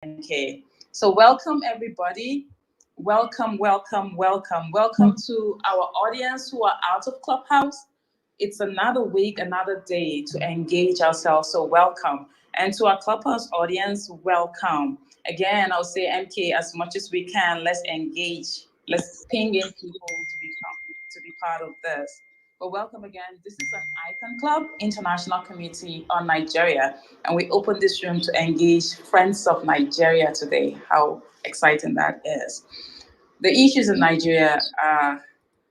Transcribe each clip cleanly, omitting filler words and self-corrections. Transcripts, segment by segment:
MK. So welcome everybody. Welcome to our audience who are out of Clubhouse. It's another week, another day to engage ourselves. So welcome. And to our Clubhouse audience, welcome. Again, I'll say MK as much as we can. Let's engage. Let's ping in people to be part of this. But welcome again. This is an ICON Club, International Committee on Nigeria. And we open this room to engage friends of Nigeria today. How exciting that is. The issues in Nigeria are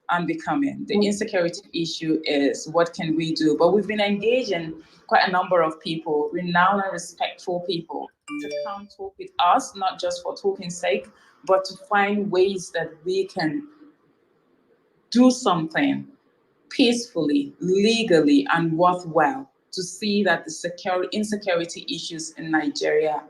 unbecoming. The insecurity issue is what can we do? But we've been engaging quite a number of people, renowned and respectful people, to come talk with us, not just for talking's sake, but to find ways that we can do something peacefully, legally, and worthwhile to see that the insecurity issues in Nigeria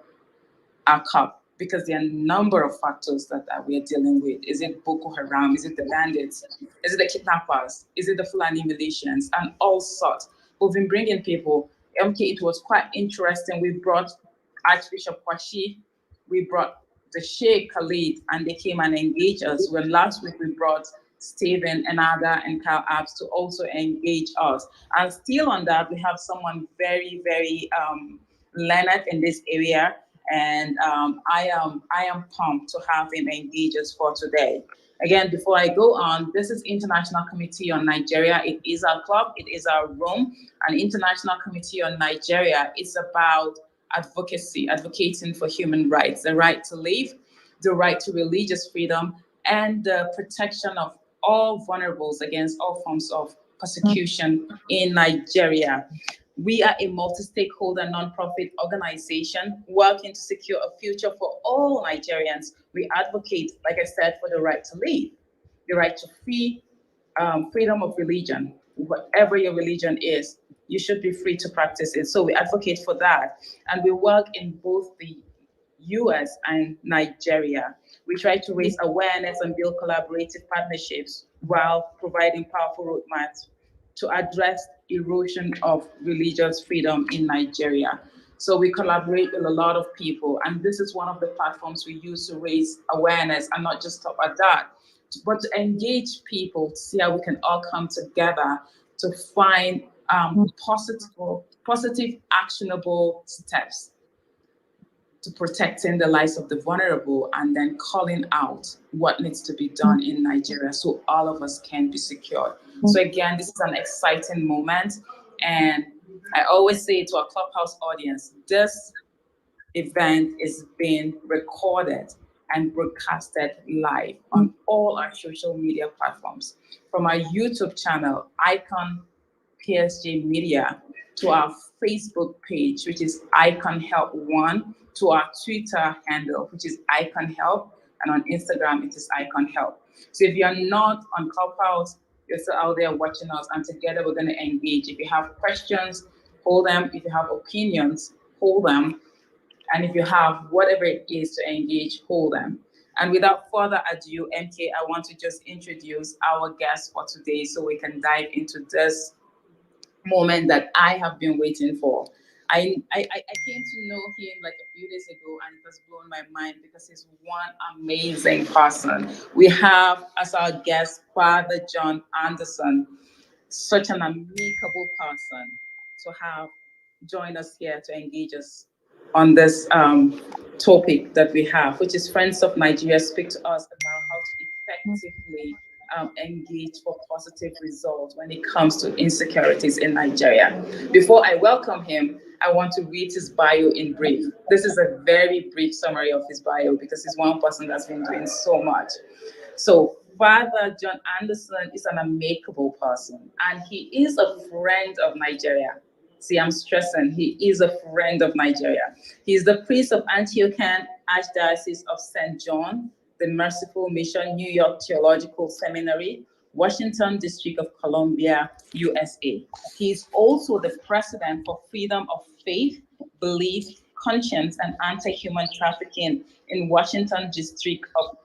are cut, because there are a number of factors that we are dealing with. Is it Boko Haram? Is it the bandits? Is it the kidnappers? Is it the Fulani militias? And all sorts. We've been bringing people. MK, it was quite interesting. We brought Archbishop Kwashi, we brought the Sheikh Khalid, and they came and engaged us. When last week we brought Stephen and Ada and Carl Apps to also engage us. And still on that, we have someone very, very learned in this area. And I am pumped to have him engage us for today. Again, before I go on, this is International Committee on Nigeria. It is our club, it is our room. An International Committee on Nigeria is about advocacy, advocating for human rights, the right to live, the right to religious freedom, and the protection of all vulnerables against all forms of persecution in Nigeria. We are a multi-stakeholder nonprofit organization working to secure a future for all Nigerians. We advocate, like I said, for the right to live, the right to freedom of religion. Whatever your religion is, you should be free to practice it. So we advocate for that. And we work in both the US and Nigeria. We try to raise awareness and build collaborative partnerships while providing powerful roadmaps to address erosion of religious freedom in Nigeria. So we collaborate with a lot of people, and this is one of the platforms we use to raise awareness and not just stop at that, but to engage people to see how we can all come together to find positive, actionable steps to protecting the lives of the vulnerable, and then calling out what needs to be done in Nigeria so all of us can be secured. So again, this is an exciting moment. And I always say to our Clubhouse audience, this event is being recorded and broadcasted live on all our social media platforms, from our YouTube channel, ICON PSG Media, to our Facebook page, which is ICON Help One, to our Twitter handle, which is ICON Help, and on Instagram, it is ICON Help. So if you're not on Clubhouse, you're still out there watching us, and together we're going to engage. If you have questions, hold them. If you have opinions, hold them. And if you have whatever it is to engage, hold them. And without further ado, MK, I want to just introduce our guest for today so we can dive into this moment that I have been waiting for. I came to know him like a few days ago, and it has blown my mind because he's one amazing person. We have as our guest Father John Anderson, such an amicable person to have join us here to engage us on this topic that we have, which is Friends of Nigeria speak to us about how to effectively engage for positive results when it comes to insecurities in Nigeria. Before I welcome him, I want to read his bio in brief. This is a very brief summary of his bio because he's one person that's been doing so much. So Father John Anderson is an amicable person, and he is a friend of Nigeria. See, I'm stressing, he is a friend of Nigeria. He is the priest of Antiochian Archdiocese of St. John, the Merciful Mission, New York Theological Seminary, Washington District of Columbia, USA. He is also the president for Freedom of Faith, Belief, Conscience, and Anti-Human Trafficking in Washington District of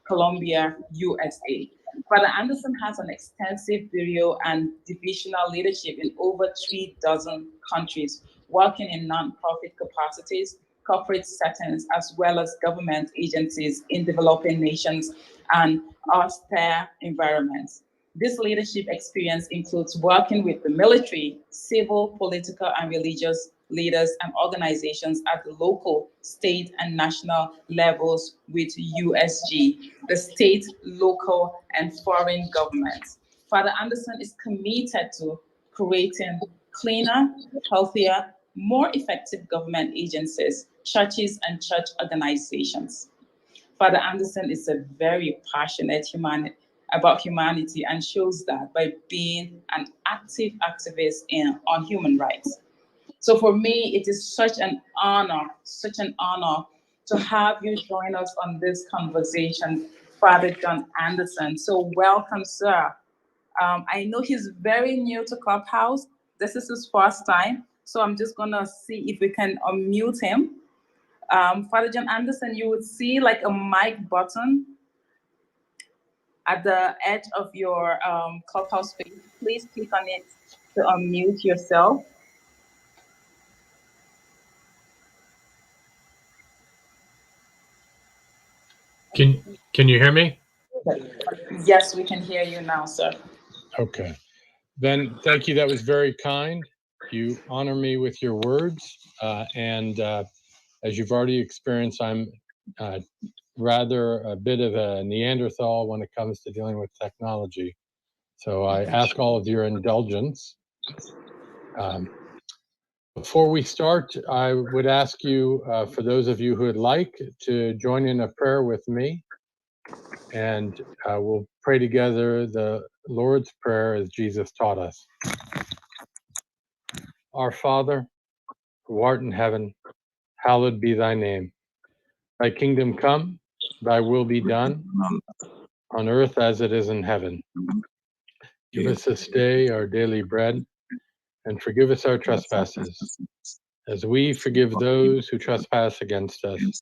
Columbia, USA. Father Anderson has an extensive bureau and divisional leadership in over 3 dozen countries, working in nonprofit capacities, corporate settings, as well as government agencies in developing nations and austere environments. This leadership experience includes working with the military, civil, political, and religious leaders and organizations at the local, state, and national levels with USG, the state, local, and foreign governments. Father Anderson is committed to creating cleaner, healthier, more effective government agencies, churches, and church organizations. Father Anderson is a very passionate about humanity and shows that by being an active activist on human rights. So for me, it is such an honor to have you join us on this conversation, Father John Anderson. So welcome, sir. I know he's very new to Clubhouse. This is his first time, so I'm just gonna see if we can unmute him. Father John Anderson, you would see like a mic button at the edge of your Clubhouse page. Please click on it to unmute yourself. Can you hear me? Yes, we can hear you now, sir. Okay. Then thank you. That was very kind. You honor me with your words. And as you've already experienced, I'm rather a bit of a Neanderthal when it comes to dealing with technology. So I ask all of your indulgence. Before we start, I would ask you, for those of you who would like, to join in a prayer with me. And we'll pray together the Lord's Prayer as Jesus taught us. Our Father, who art in heaven, hallowed be thy name. Thy kingdom come, thy will be done, on earth as it is in heaven. Give us this day our daily bread, and forgive us our trespasses, as we forgive those who trespass against us.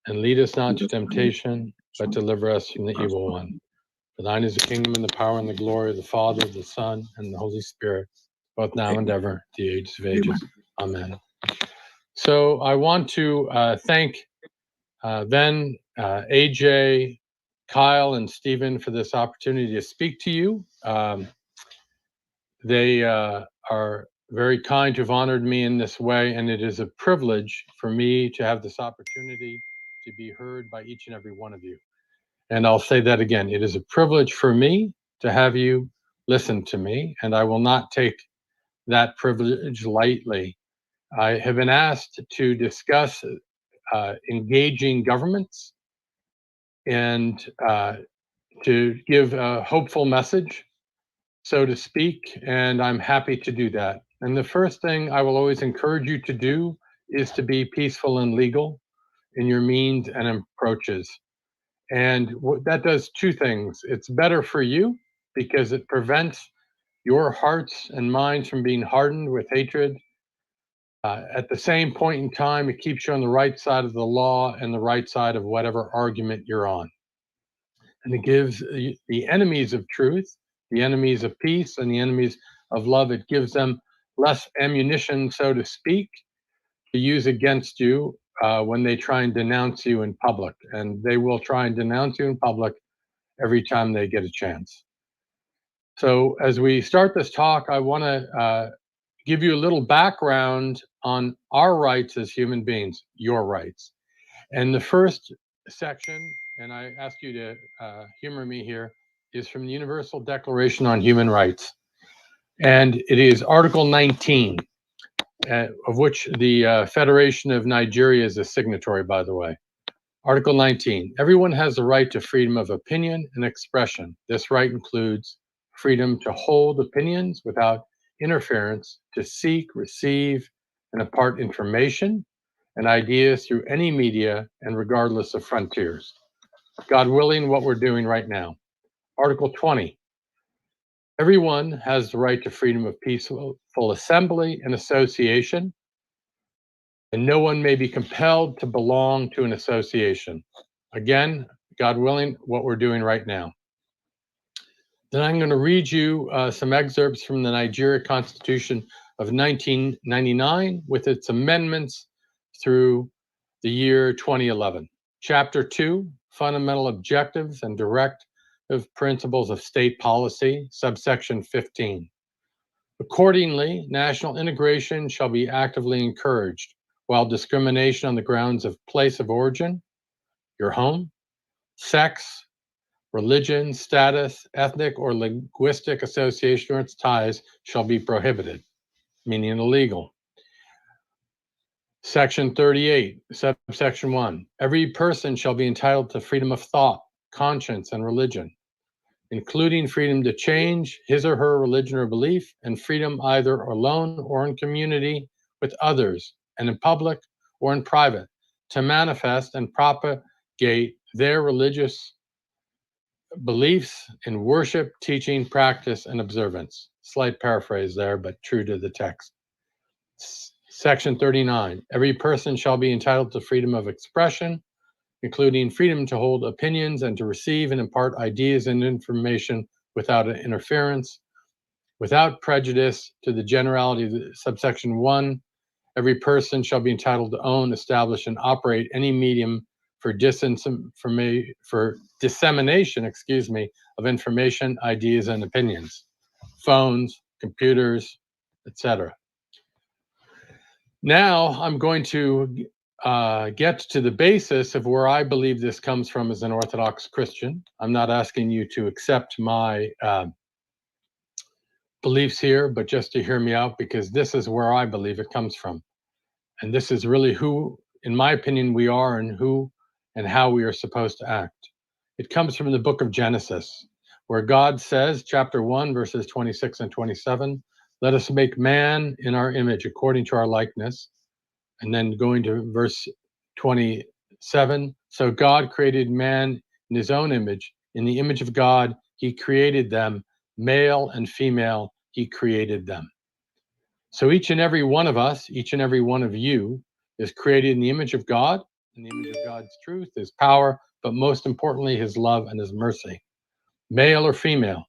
And lead us not to temptation, but deliver us from the evil one. For thine is the kingdom and the power and the glory of the Father, the Son, and the Holy Spirit, both now and ever, the ages of ages. Amen. So I want to thank Ven, AJ, Kyle, and Stephen for this opportunity to speak to you. They are very kind to have honored me in this way, and it is a privilege for me to have this opportunity to be heard by each and every one of you. And I'll say that again. It is a privilege for me to have you listen to me, and I will not take that privilege lightly. I have been asked to discuss engaging governments and to give a hopeful message, so to speak, and I'm happy to do that. And the first thing I will always encourage you to do is to be peaceful and legal in your means and approaches. And that does two things. It's better for you because it prevents your hearts and minds from being hardened with hatred. At the same point in time, it keeps you on the right side of the law and the right side of whatever argument you're on. And it gives the enemies of truth, the enemies of peace, and the enemies of love, it gives them less ammunition, so to speak, to use against you when they try and denounce you in public. And they will try and denounce you in public every time they get a chance. So as we start this talk, I want to give you a little background on our rights as human beings, your rights. And the first section, and I ask you to humor me here, is from the Universal Declaration on Human Rights. And it is Article 19, of which the Federation of Nigeria is a signatory, by the way. Article 19, everyone has the right to freedom of opinion and expression. This right includes freedom to hold opinions without interference, to seek, receive, and impart information and ideas through any media and regardless of frontiers. God willing, what we're doing right now. Article 20, everyone has the right to freedom of peaceful assembly and association, and no one may be compelled to belong to an association. Again, God willing, what we're doing right now. Then I'm going to read you some excerpts from the Nigeria Constitution of 1999 with its amendments through the year 2011. Chapter 2, Fundamental Objectives and Directive Principles of State Policy, subsection 15. Accordingly, national integration shall be actively encouraged, while discrimination on the grounds of place of origin, your home, sex, religion, status, ethnic or linguistic association or its ties shall be prohibited, meaning illegal. Section 38, subsection 1. Every person shall be entitled to freedom of thought, conscience, and religion, including freedom to change his or her religion or belief, and freedom either alone or in community with others, and in public or in private, to manifest and propagate their religious beliefs in worship, teaching, practice, and observance. Slight paraphrase there, but true to the text. Section 39, every person shall be entitled to freedom of expression, including freedom to hold opinions and to receive and impart ideas and information without interference, without prejudice to the generality of subsection 1. Every person shall be entitled to own, establish, and operate any medium for dissemination, of information, ideas, and opinions, phones, computers, etc. Now I'm going to get to the basis of where I believe this comes from as an Orthodox Christian. I'm not asking you to accept my beliefs here, but just to hear me out, because this is where I believe it comes from. And this is really who, in my opinion, we are and who and how we are supposed to act. It comes from the book of Genesis, where God says, chapter 1, verses 26 and 27, let us make man in our image according to our likeness. And then going to verse 27, so God created man in his own image. In the image of God, he created them, male and female, he created them. So each and every one of us, each and every one of you is created in the image of God, in the image of God's truth, his power, but most importantly, his love and his mercy. Male or female,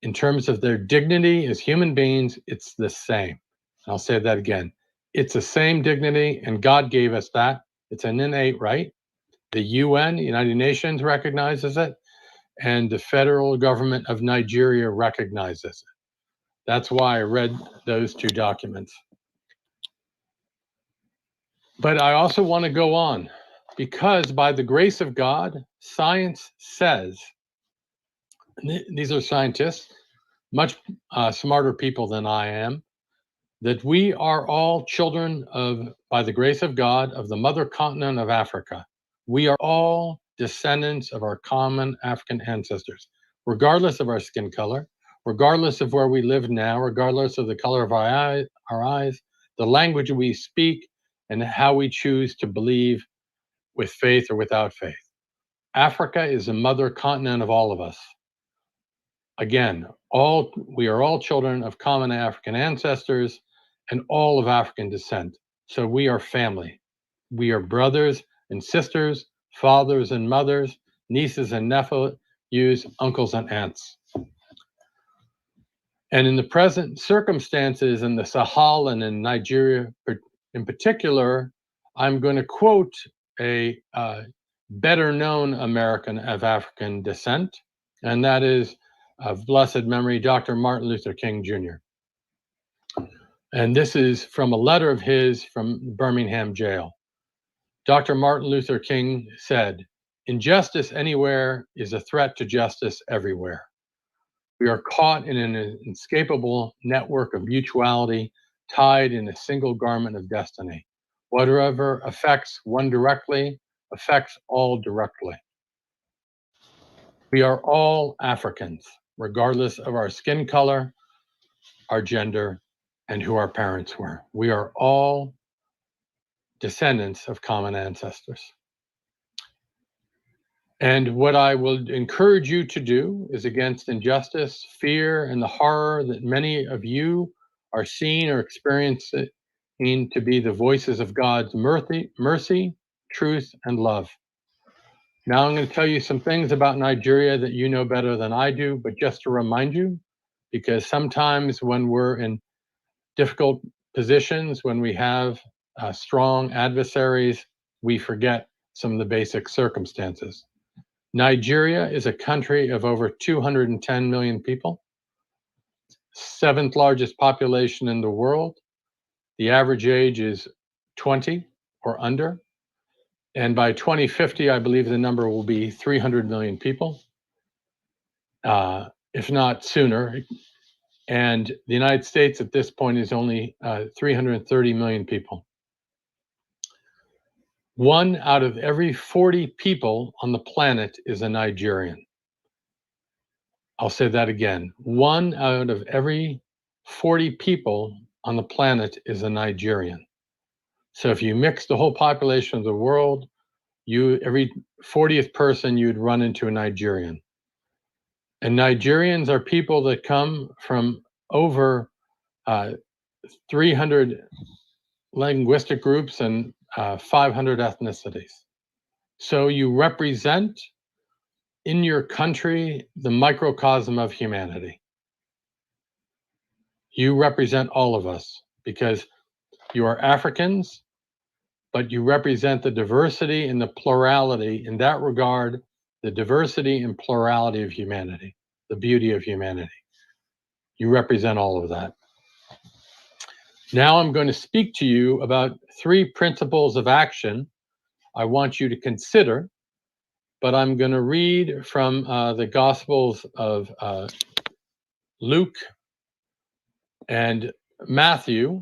in terms of their dignity as human beings, it's the same. I'll say that again. It's the same dignity, and God gave us that. It's an innate right. The UN, United Nations, recognizes it, and the federal government of Nigeria recognizes it. That's why I read those two documents. But I also want to go on, because by the grace of God, science says, these are scientists, much smarter people than I am, that we are all children of, by the grace of God, of the mother continent of Africa. We are all descendants of our common African ancestors, regardless of our skin color, regardless of where we live now, regardless of the color of our eyes, the language we speak, and how we choose to believe with faith or without faith. Africa is the mother continent of all of us. Again, we are all children of common African ancestors and all of African descent. So we are family. We are brothers and sisters, fathers and mothers, nieces and nephews, uncles and aunts. And in the present circumstances in the Sahel and in Nigeria in particular, I'm going to quote a better known American of African descent, and that is of blessed memory, Dr. Martin Luther King Jr. And this is from a letter of his from Birmingham jail. Dr. Martin Luther King said, "Injustice anywhere is a threat to justice everywhere. We are caught in an inescapable network of mutuality, tied in a single garment of destiny. Whatever affects one directly affects all directly. We are all Africans, regardless of our skin color, our gender, and who our parents were. We are all descendants of common ancestors." And what I will encourage you to do is, against injustice, fear, and the horror that many of you are seeing or experiencing, to be the voices of God's mercy, truth, and love. Now I'm going to tell you some things about Nigeria that you know better than I do, but just to remind you, because sometimes when we're in difficult positions, when we have strong adversaries, we forget some of the basic circumstances. Nigeria is a country of over 210 million people, 7th largest population in the world. The average age is 20 or under. And by 2050, I believe the number will be 300 million people, if not sooner. And the United States at this point is only 330 million people. 1 out of every 40 people on the planet is a Nigerian. I'll say that again. 1 out of every 40 people on the planet is a Nigerian. So if you mix the whole population of the world, every 40th person, you'd run into a Nigerian. And Nigerians are people that come from over 300 linguistic groups and 500 ethnicities. So you represent in your country the microcosm of humanity. You represent all of us because you are Africans, but you represent the diversity and the plurality. In that regard, the diversity and plurality of humanity, the beauty of humanity. You represent all of that. Now I'm going to speak to you about 3 principles of action I want you to consider, but I'm going to read from the Gospels of Luke and Matthew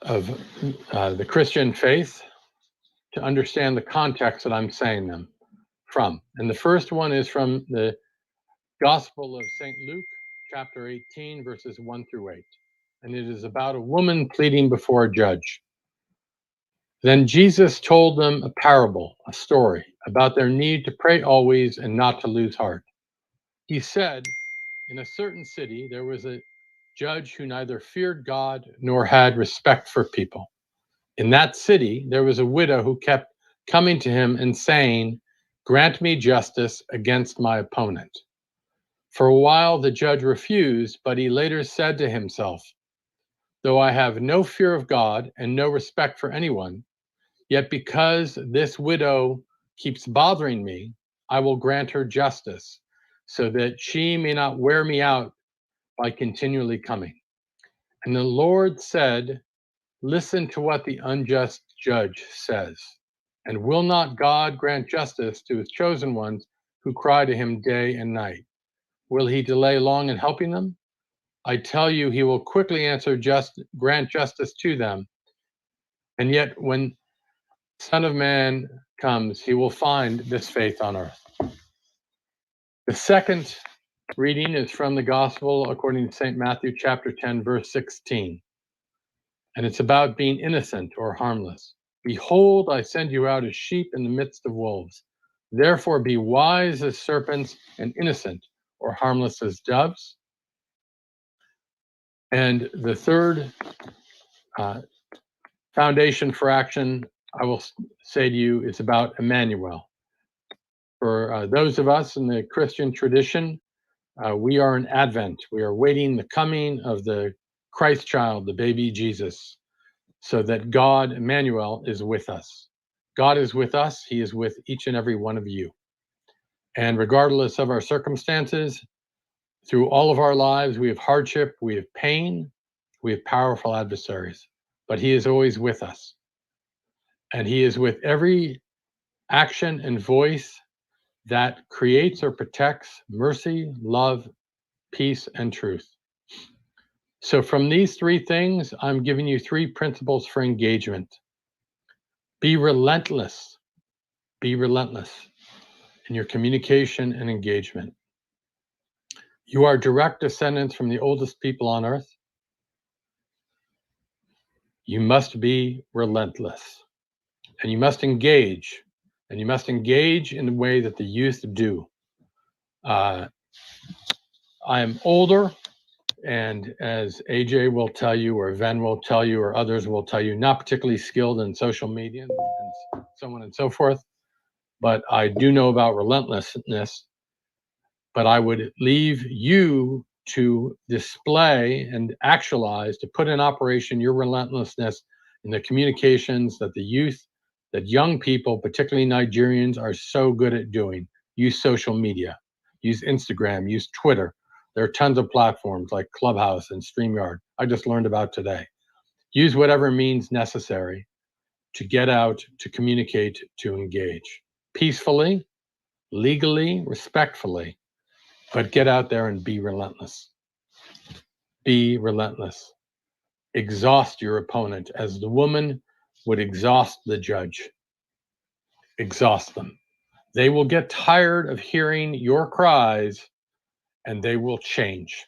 of the Christian faith to understand the context that I'm saying them from. And the first one is from the Gospel of St. Luke, chapter 18, verses 1 through 8. And it is about a woman pleading before a judge. Then Jesus told them a parable, a story, about their need to pray always and not to lose heart. He said, in a certain city, there was a judge who neither feared God nor had respect for people. In that city, there was a widow who kept coming to him and saying, "Grant me justice against my opponent." For a while, the judge refused, but he later said to himself, "Though I have no fear of God and no respect for anyone, yet because this widow keeps bothering me, I will grant her justice, so that she may not wear me out by continually coming." And the Lord said, "Listen to what the unjust judge says. And will not God grant justice to his chosen ones who cry to him day and night? Will he delay long in helping them? I tell you, he will quickly grant justice to them. And yet when the Son of Man comes, he will find this faith on earth." The second reading is from the Gospel according to St. Matthew chapter 10, verse 16. And it's about being innocent or harmless. "Behold, I send you out as sheep in the midst of wolves. Therefore be wise as serpents and innocent or harmless as doves." And the third foundation for action, I will say to you, is about Emmanuel. For those of us in the Christian tradition, we are in Advent. We are waiting the coming of the Christ child, the baby Jesus, so that God, Emmanuel, is with us. God is with us. He is with each and every one of you. And regardless of our circumstances, through all of our lives, we have hardship, we have pain, we have powerful adversaries, but he is always with us. And he is with every action and voice that creates or protects mercy, love, peace, and truth. So from these 3 things, I'm giving you 3 principles for engagement. Be relentless. Be relentless in your communication and engagement. You are direct descendants from the oldest people on earth. You must be relentless. And you must engage. And you must engage in the way that the youth do. I am older, and as AJ will tell you, or Ven will tell you, or others will tell you, not particularly skilled in social media and so on and so forth, but I do know about relentlessness. But I would leave you to display and actualize, to put in operation your relentlessness in the communications that the youth, that young people, particularly Nigerians, are so good at doing. Use social media, use Instagram, use Twitter. There are tons of platforms like Clubhouse and StreamYard. I just learned about today. Use whatever means necessary to get out, to communicate, to engage peacefully, legally, respectfully, but get out there and be relentless. Be relentless. Exhaust your opponent as the woman would exhaust the judge. Exhaust them. They will get tired of hearing your cries and they will change,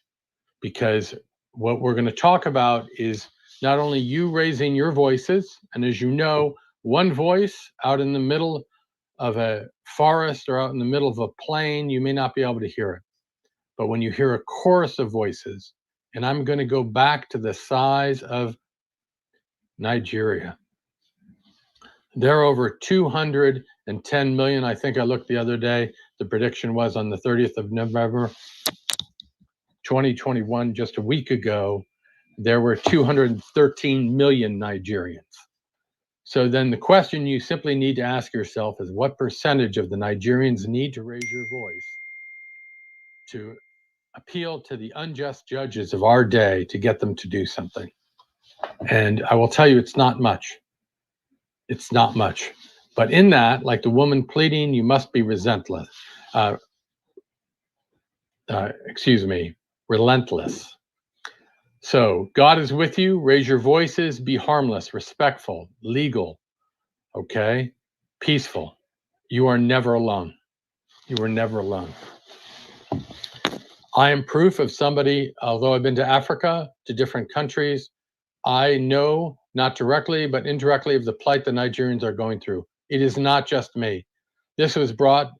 because what we're going to talk about is not only you raising your voices, and as you know, one voice out in the middle of a forest or out in the middle of a plain, you may not be able to hear it. But when you hear a chorus of voices, and I'm going to go back to the size of Nigeria. There are over 210 million. I think I looked the other day. The prediction was on the 30th of November, 2021, just a week ago, there were 213 million Nigerians. So then the question you simply need to ask yourself is, what percentage of the Nigerians need to raise your voice to appeal to the unjust judges of our day to get them to do something? And I will tell you, it's not much. It's not much. But in that, like the woman pleading, you must be relentless. So God is with you. Raise your voices. Be harmless, respectful, legal, okay, peaceful. You are never alone. You are never alone. I am proof of somebody, although I've been to Africa, to different countries, I know, not directly, but indirectly, of the plight the Nigerians are going through. It is not just me. This was brought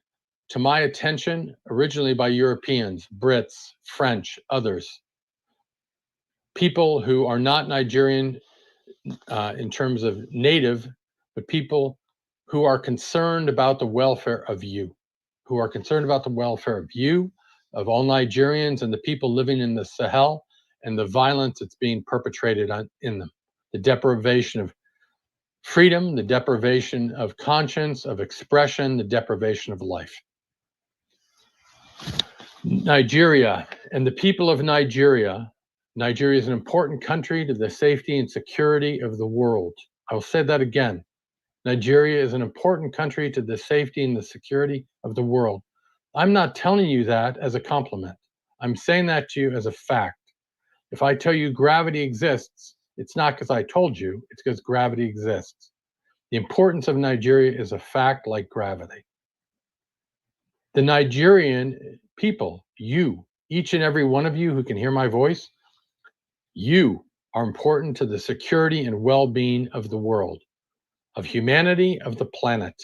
to my attention originally by Europeans, Brits, French, others. People who are not Nigerian in terms of native, but people who are concerned about the welfare of you, who are concerned about the welfare of you, of all Nigerians and the people living in the Sahel, and the violence that's being perpetrated in them, the deprivation of freedom, the deprivation of conscience, of expression, the deprivation of life. Nigeria and the people of Nigeria. Nigeria is an important country to the safety and security of the world. I will say that again. Nigeria is an important country to the safety and the security of the world. I'm not telling you that as a compliment. I'm saying that to you as a fact. If I tell you gravity exists, it's not because I told you, it's because gravity exists. The importance of Nigeria is a fact like gravity. The Nigerian people, you, each and every one of you who can hear my voice, you are important to the security and well-being of the world, of humanity, of the planet.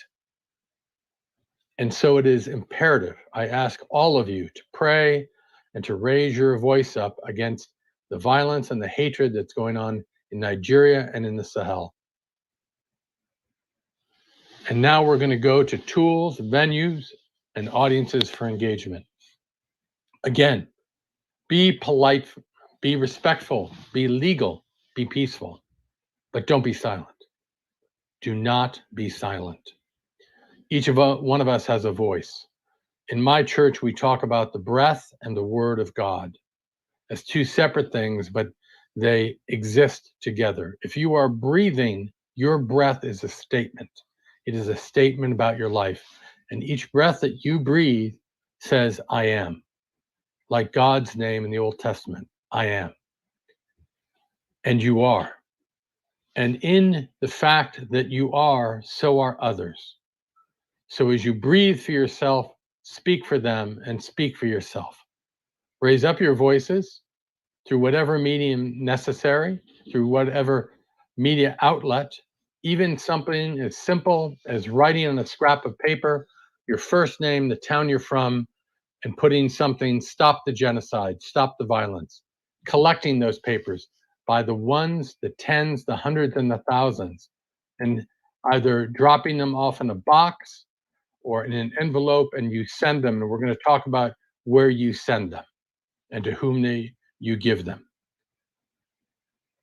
And so it is imperative, I ask all of you to pray and to raise your voice up against the violence and the hatred that's going on in Nigeria and in the Sahel. And now we're going to go to tools, venues, and audiences for engagement. Again, be polite, be respectful, be legal, be peaceful, but don't be silent. Do not be silent. Each of one of us has a voice. In my church, we talk about the breath and the word of God as two separate things, but they exist together. If you are breathing, your breath is a statement. It is a statement about your life. And each breath that you breathe says, I am. Like God's name in the Old Testament, I am. And you are. And in the fact that you are, so are others. So as you breathe for yourself, speak for them and speak for yourself. Raise up your voices through whatever medium necessary, through whatever media outlet, even something as simple as writing on a scrap of paper your first name, the town you're from, and putting something, stop the genocide, stop the violence, collecting those papers by the ones, the tens, the hundreds, and the thousands, and either dropping them off in a box or in an envelope, and you send them. And we're going to talk about where you send them. and to whom you give them.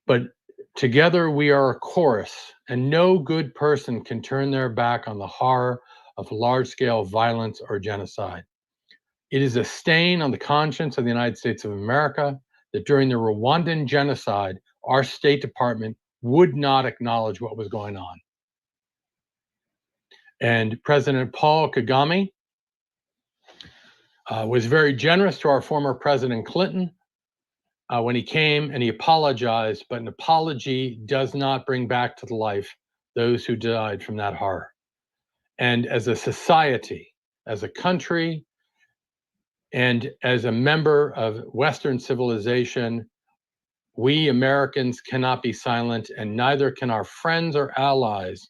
But together we are a chorus, and no good person can turn their back on the horror of large-scale violence or genocide. It is a stain on the conscience of the United States of America that during the Rwandan genocide, our State Department would not acknowledge what was going on. And President Paul Kagame was very generous to our former President Clinton when he came and he apologized, but an apology does not bring back to life those who died from that horror. And as a society, as a country, and as a member of Western civilization, we Americans cannot be silent, and neither can our friends or allies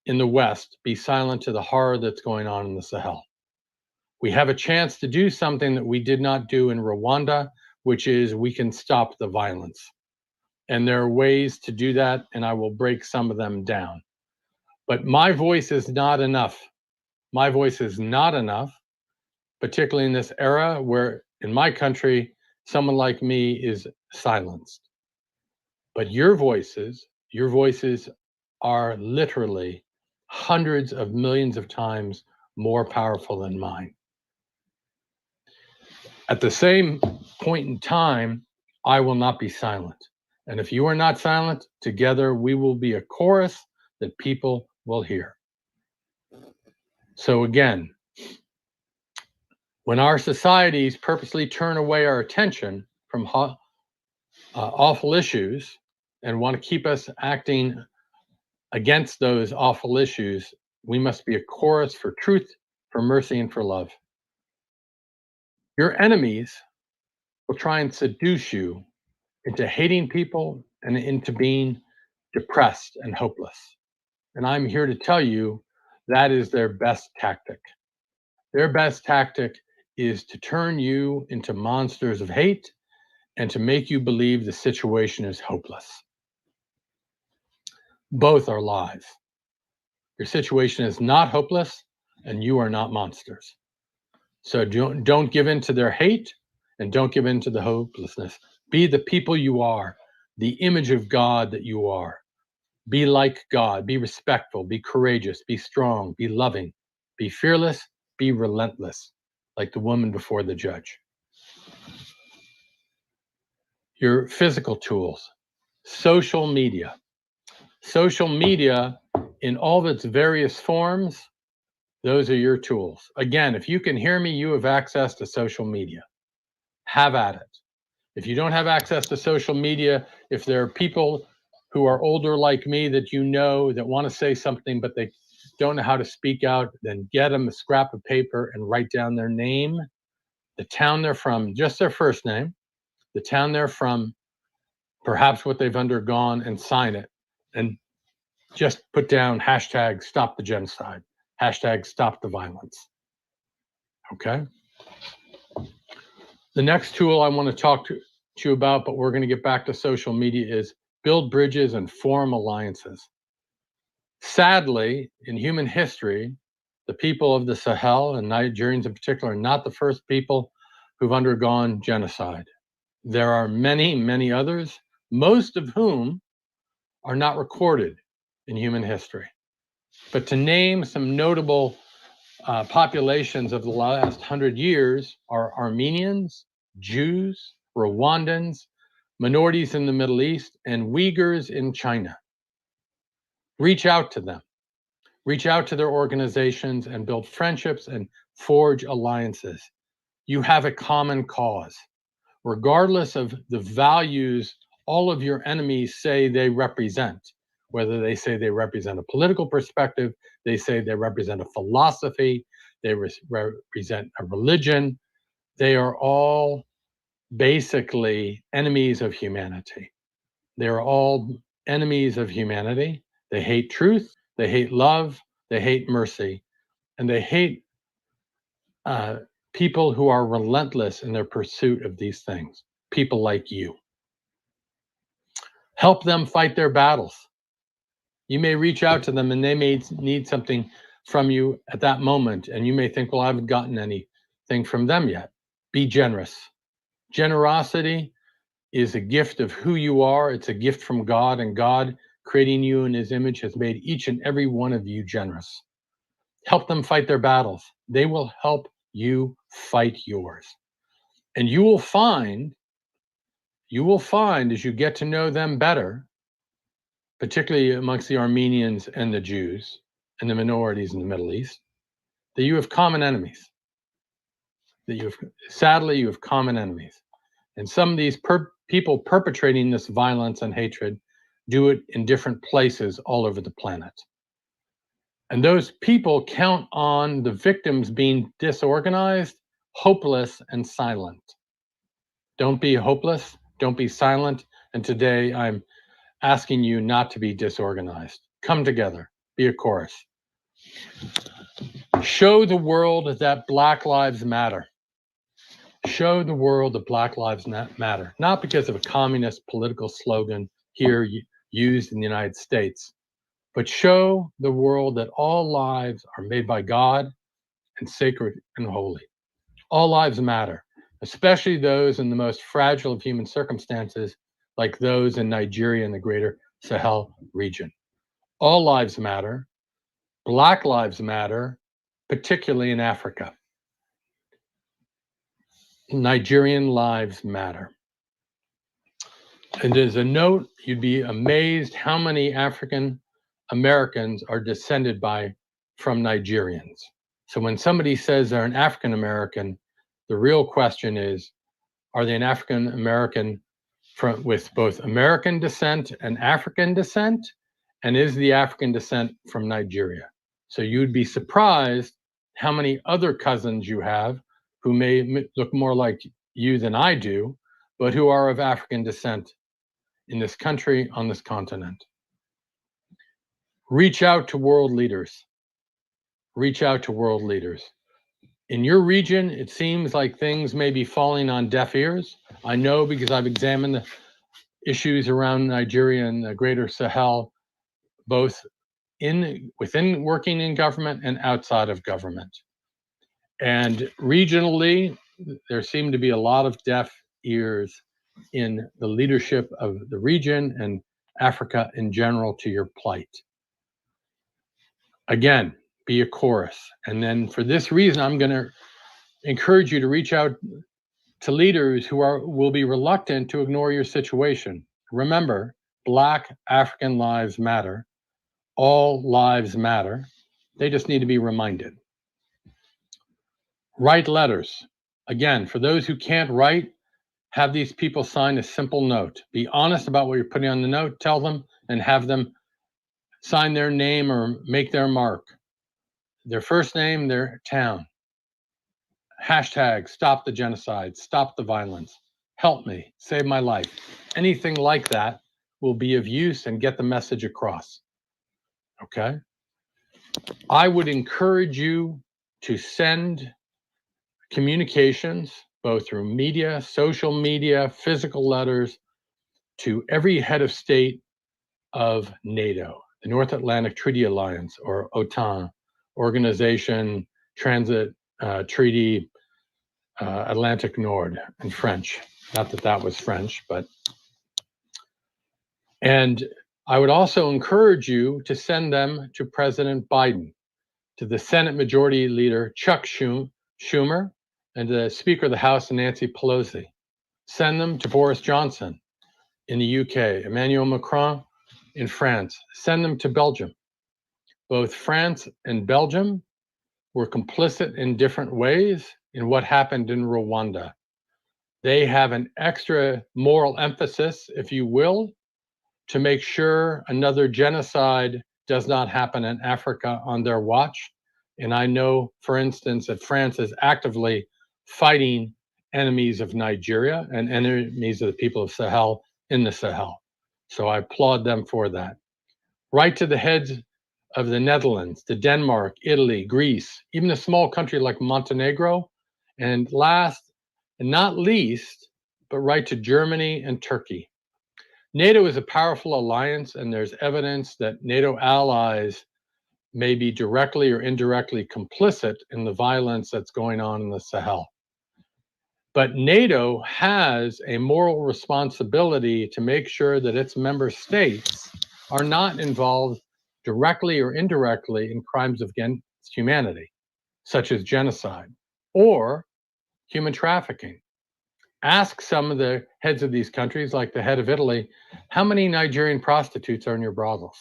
in the West be silent to the horror that's going on in the Sahel. We have a chance to do something that we did not do in Rwanda, which is we can stop the violence. And there are ways to do that, and I will break some of them down. But my voice is not enough. My voice is not enough, particularly in this era where, in my country, someone like me is silenced. But your voices are literally hundreds of millions of times more powerful than mine. At the same point in time, I will not be silent. And if you are not silent, together we will be a chorus that people will hear. So again, when our societies purposely turn away our attention from awful issues and want to keep us acting against those awful issues, we must be a chorus for truth, for mercy, and for love. Your enemies will try and seduce you into hating people and into being depressed and hopeless. And I'm here to tell you that is their best tactic. Their best tactic is to turn you into monsters of hate and to make you believe the situation is hopeless. Both are lies. Your situation is not hopeless, and you are not monsters. So don't give in to their hate, and don't give in to the hopelessness. Be the people you are, the image of God that you are. Be like God, be respectful, be courageous, be strong, be loving, be fearless, be relentless, like the woman before the judge. Your physical tools, social media. Social media in all of its various forms, those are your tools. Again, if you can hear me, you have access to social media. Have at it. If you don't have access to social media, if there are people who are older like me that you know that want to say something but they don't know how to speak out, then get them a scrap of paper and write down their name, the town they're from, just their first name, the town they're from, perhaps what they've undergone, and sign it. And just put down hashtag stop the genocide, hashtag stop the violence. Okay? The next tool I want to talk to you about, but we're going to get back to social media, is build bridges and form alliances. Sadly, in human history, the people of the Sahel, and Nigerians in particular, are not the first people who've undergone genocide. There are many, many others, most of whom are not recorded in human history. But to name some notable populations of the last 100 years are Armenians, Jews, Rwandans, minorities in the Middle East, and Uyghurs in China. Reach out to them. Reach out to their organizations and build friendships and forge alliances. You have a common cause. Regardless of the values all of your enemies say they represent, whether they say they represent a political perspective, they say they represent a philosophy, they represent a religion, they are all basically enemies of humanity. They are all enemies of humanity. They hate truth, they hate love, they hate mercy, and they hate people who are relentless in their pursuit of these things, people like you. Help them fight their battles. You may reach out to them and they may need something from you at that moment, and you may think, well, I haven't gotten anything from them yet. Be generous. Generosity is a gift of who you are. It's a gift from God, and God, creating you in his image, has made each and every one of you generous. Help them fight their battles. They will help you fight yours. And you will find as you get to know them better, particularly amongst the Armenians and the Jews and the minorities in the Middle East, that you have common enemies. Sadly, you have common enemies. And some of these people perpetrating this violence and hatred do it in different places all over the planet. And those people count on the victims being disorganized, hopeless, and silent. Don't be hopeless, don't be silent. And today I'm asking you not to be disorganized. Come together, be a chorus. Show the world that Black Lives Matter. Show the world that Black Lives Matter, not because of a communist political slogan here used in the United States, but show the world that all lives are made by God and sacred and holy. All lives matter, especially those in the most fragile of human circumstances, like those in Nigeria and the greater Sahel region. All lives matter. Black lives matter, particularly in Africa. Nigerian lives matter. And as a note, you'd be amazed how many African Americans are descended from Nigerians. So when somebody says they're an African American, the real question is, are they an African American with both American descent and African descent? And is the African descent from Nigeria? So you'd be surprised how many other cousins you have who may look more like you than I do, but who are of African descent in this country, on this continent. Reach out to world leaders. Reach out to world leaders. In your region, it seems like things may be falling on deaf ears. I know because I've examined the issues around Nigeria and the greater Sahel, both within working in government and outside of government. And regionally, there seem to be a lot of deaf ears in the leadership of the region and Africa in general to your plight. Again, be a chorus. And then for this reason, I'm going to encourage you to reach out to leaders who will be reluctant to ignore your situation. Remember, Black African lives matter. All lives matter. They just need to be reminded. Write letters. Again, for those who can't write, have these people sign a simple note. Be honest about what you're putting on the note. Tell them and have them sign their name or make their mark. Their first name, their town. Hashtag stop the genocide, stop the violence. Help me, save my life. Anything like that will be of use and get the message across. Okay? I would encourage you to send communications, both through media, social media, physical letters, to every head of state of NATO, the North Atlantic Treaty Alliance, or OTAN, Organization Transit Treaty Atlantic Nord in French. Not that that was French, but. And I would also encourage you to send them to President Biden, to the Senate Majority Leader Chuck Schumer, and the Speaker of the House, Nancy Pelosi. Send them to Boris Johnson in the UK, Emmanuel Macron in France. Send them to Belgium. Both France and Belgium were complicit in different ways in what happened in Rwanda. They have an extra moral emphasis, if you will, to make sure another genocide does not happen in Africa on their watch. And I know, for instance, that France is actively fighting enemies of Nigeria and enemies of the people of Sahel in the Sahel. So I applaud them for that. Right to the heads of the Netherlands, to Denmark, Italy, Greece, even a small country like Montenegro, and last and not least, but right to Germany and Turkey. NATO is a powerful alliance, and there's evidence that NATO allies may be directly or indirectly complicit in the violence that's going on in the Sahel. But NATO has a moral responsibility to make sure that its member states are not involved directly or indirectly in crimes against humanity, such as genocide or human trafficking. Ask some of the heads of these countries, like the head of Italy, how many Nigerian prostitutes are in your brothels?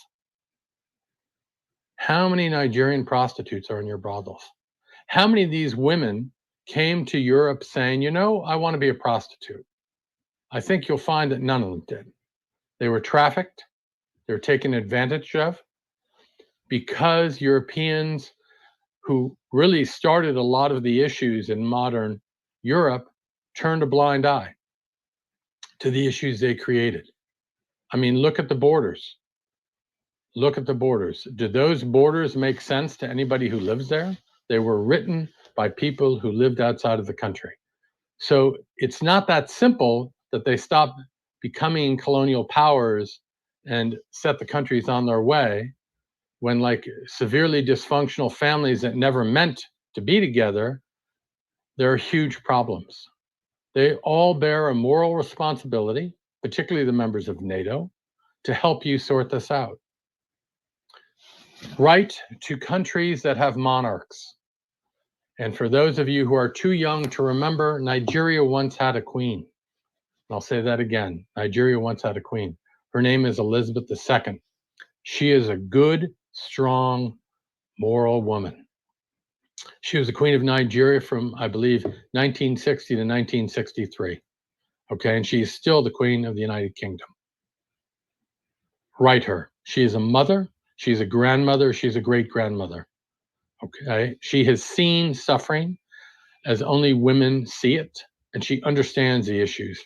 How many Nigerian prostitutes are in your brothels? How many of these women came to Europe saying, you know, I want to be a prostitute? I think you'll find that none of them did. They were trafficked, they were taken advantage of, because Europeans, who really started a lot of the issues in modern Europe, turned a blind eye to the issues they created. I mean, look at the borders. Look at the borders. Do those borders make sense to anybody who lives there? They were written by people who lived outside of the country. So it's not that simple that they stop becoming colonial powers and set the countries on their way, when, like, severely dysfunctional families that never meant to be together, there are huge problems. They all bear a moral responsibility, particularly the members of NATO, to help you sort this out. Write to countries that have monarchs. And for those of you who are too young to remember, Nigeria once had a queen. I'll say that again. Nigeria once had a queen. Her name is Elizabeth II. She is a good, strong, moral woman. She was the queen of Nigeria from, I believe, 1960 to 1963. Okay, and she is still the queen of the United Kingdom. Write her. She is a mother. She's a grandmother. She's a great-grandmother. Okay, she has seen suffering as only women see it, and she understands the issues.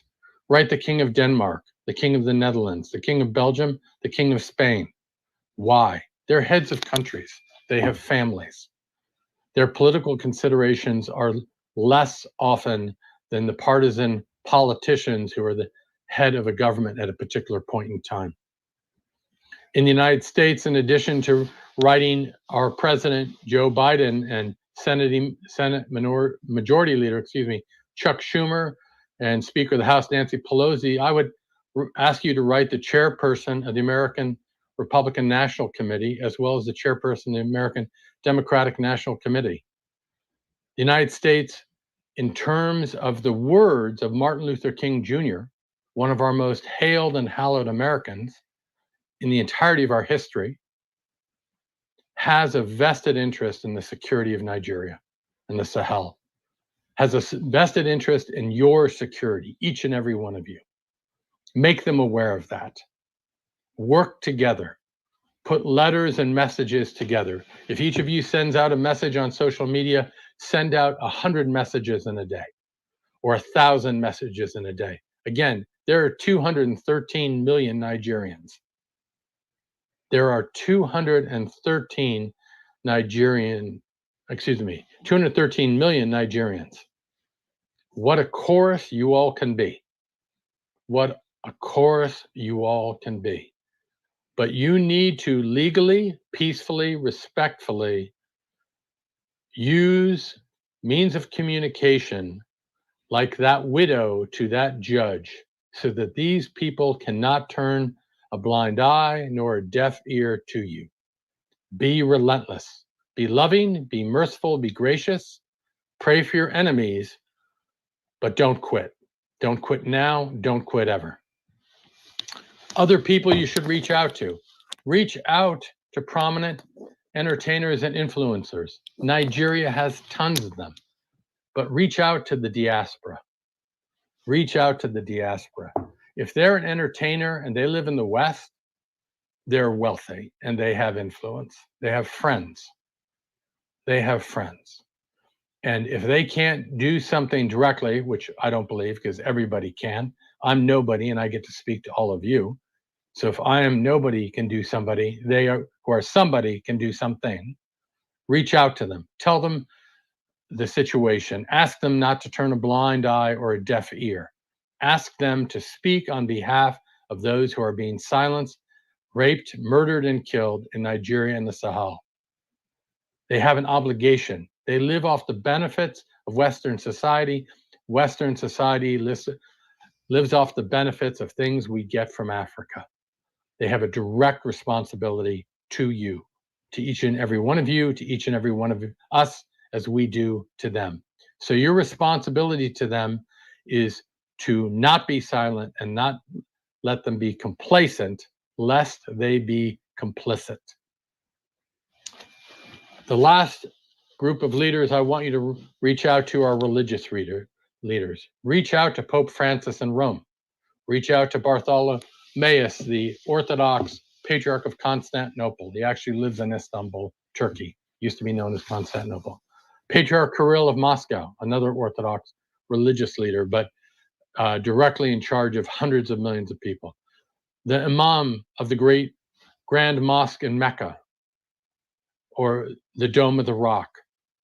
Write the King of Denmark, the King of the Netherlands, the King of Belgium, the King of Spain. Why? They're heads of countries. They have families. Their political considerations are less often than the partisan politicians who are the head of a government at a particular point in time. In the United States, in addition to writing our President Joe Biden and Senate Majority Leader, Chuck Schumer, and Speaker of the House Nancy Pelosi, I would ask you to write the chairperson of the American Republican National Committee, as well as the chairperson of the American Democratic National Committee. The United States, in terms of the words of Martin Luther King Jr., one of our most hailed and hallowed Americans in the entirety of our history, has a vested interest in the security of Nigeria and the Sahel, has a vested interest in your security, each and every one of you. Make them aware of that. Work together. Put letters and messages together. If each of you sends out a message on social media, send out 100 messages in a day, or 1,000 messages in a day. Again, there are 213 million Nigerians. There are 213 million Nigerians. What a chorus you all can be. What a chorus you all can be. But you need to legally, peacefully, respectfully use means of communication like that widow to that judge, so that these people cannot turn a blind eye nor a deaf ear to you. Be relentless. Be loving, be merciful, be gracious. Pray for your enemies, but don't quit. Don't quit now, don't quit ever. Other people you should reach out to. Reach out to prominent entertainers and influencers. Nigeria has tons of them, but reach out to the diaspora. Reach out to the diaspora. If they're an entertainer and they live in the West, they're wealthy and they have influence. They have friends. They have friends. And if they can't do something directly, which I don't believe, because everybody can, I'm nobody and I get to speak to all of you. So if I am nobody can do somebody, they are, or somebody can do something. Reach out to them. Tell them the situation. Ask them not to turn a blind eye or a deaf ear. Ask them to speak on behalf of those who are being silenced, raped, murdered, and killed in Nigeria and the Sahel. They have an obligation. They live off the benefits of Western society. Western society lives off the benefits of things we get from Africa. They have a direct responsibility to you, to each and every one of you, to each and every one of us, as we do to them. So your responsibility to them is to not be silent and not let them be complacent, lest they be complicit. The last group of leaders I want you to reach out to are religious leaders. Reach out to Pope Francis in Rome. Reach out to Bartholomeus, the Orthodox Patriarch of Constantinople. He actually lives in Istanbul, Turkey. Used to be known as Constantinople. Patriarch Kirill of Moscow, another Orthodox religious leader, but directly in charge of hundreds of millions of people. The Imam of the great Grand Mosque in Mecca, or the Dome of the Rock.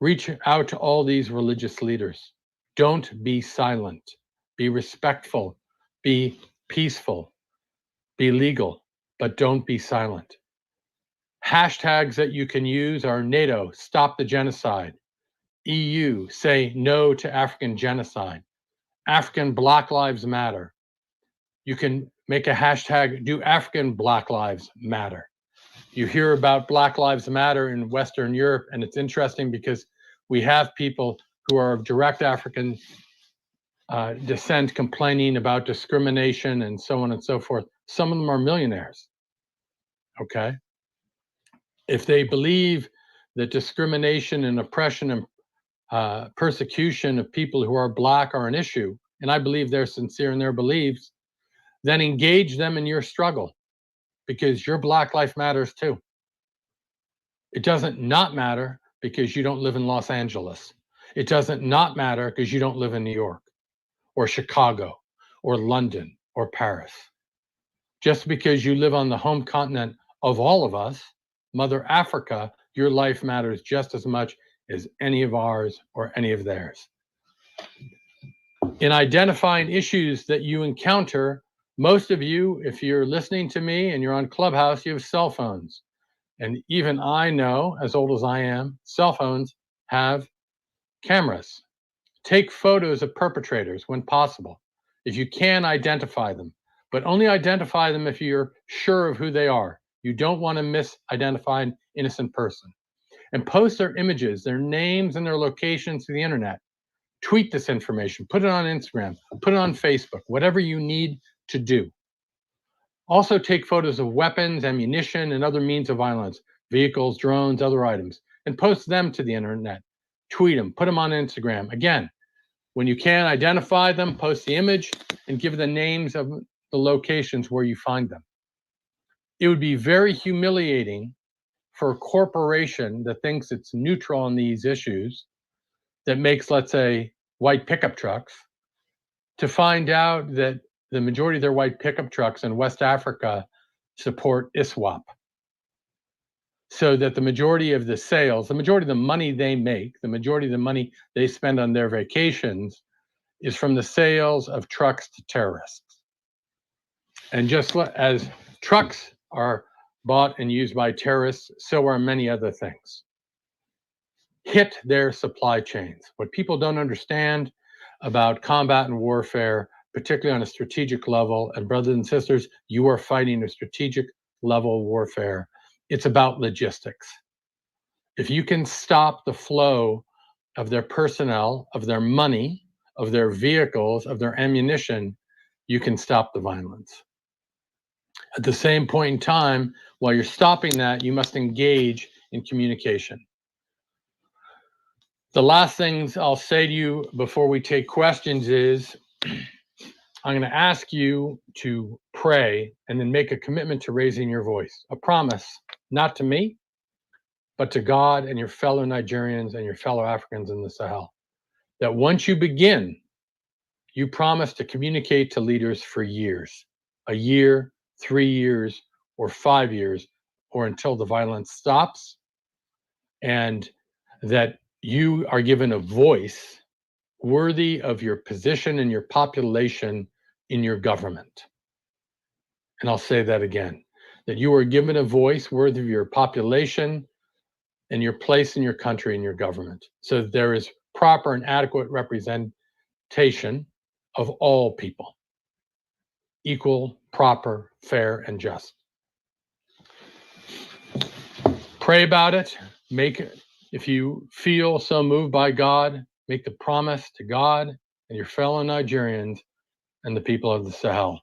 Reach out to all these religious leaders. Don't be silent. Be respectful. Be peaceful. Be legal, but don't be silent. Hashtags that you can use are NATO, stop the genocide. EU, say no to African genocide. African Black Lives Matter. You can make a hashtag, do African Black Lives Matter. You hear about Black Lives Matter in Western Europe, and it's interesting because we have people who are of direct African descent complaining about discrimination and so on and so forth. Some of them are millionaires, okay? If they believe that discrimination and oppression and persecution of people who are Black are an issue, and I believe they're sincere in their beliefs, then engage them in your struggle, because your Black life matters too. It doesn't not matter because you don't live in Los Angeles. It doesn't not matter because you don't live in New York or Chicago or London or Paris. Just because you live on the home continent of all of us, Mother Africa, your life matters just as much as any of ours or any of theirs. In identifying issues that you encounter, most of you, if you're listening to me and you're on Clubhouse, you have cell phones. And even I know, as old as I am, cell phones have cameras. Take photos of perpetrators when possible. If you can, identify them, but only identify them if you're sure of who they are. You don't want to misidentify an innocent person. And post their images, their names, and their locations to the internet. Tweet this information, put it on Instagram, put it on Facebook, whatever you need to do. Also take photos of weapons, ammunition, and other means of violence, vehicles, drones, other items, and post them to the internet. Tweet them, put them on Instagram. Again, when you can, identify them, post the image, and give the names of the locations where you find them. It would be very humiliating for a corporation that thinks it's neutral on these issues, that makes, let's say, white pickup trucks, to find out that the majority of their white pickup trucks in West Africa support ISWAP. So that the majority of the sales, the majority of the money they make, the majority of the money they spend on their vacations is from the sales of trucks to terrorists. And just as trucks are bought and used by terrorists, so are many other things. Hit their supply chains. What people don't understand about combat and warfare, particularly on a strategic level, and brothers and sisters, you are fighting a strategic level warfare. It's about logistics. If you can stop the flow of their personnel, of their money, of their vehicles, of their ammunition, you can stop the violence. At the same point in time, while you're stopping that, you must engage in communication. The last things I'll say to you before we take questions is, I'm going to ask you to pray and then make a commitment to raising your voice. A promise, not to me, but to God and your fellow Nigerians and your fellow Africans in the Sahel. That once you begin, you promise to communicate to leaders for years, a year, 3 years, or 5 years, or until the violence stops, and that you are given a voice worthy of your position and your population in your government. And I'll say that again, that you are given a voice worthy of your population and your place in your country and your government, so that there is proper and adequate representation of all people, equal, proper, fair, and just. Pray about it. Make it. If you feel so moved by God, make the promise to God and your fellow Nigerians and the people of the Sahel.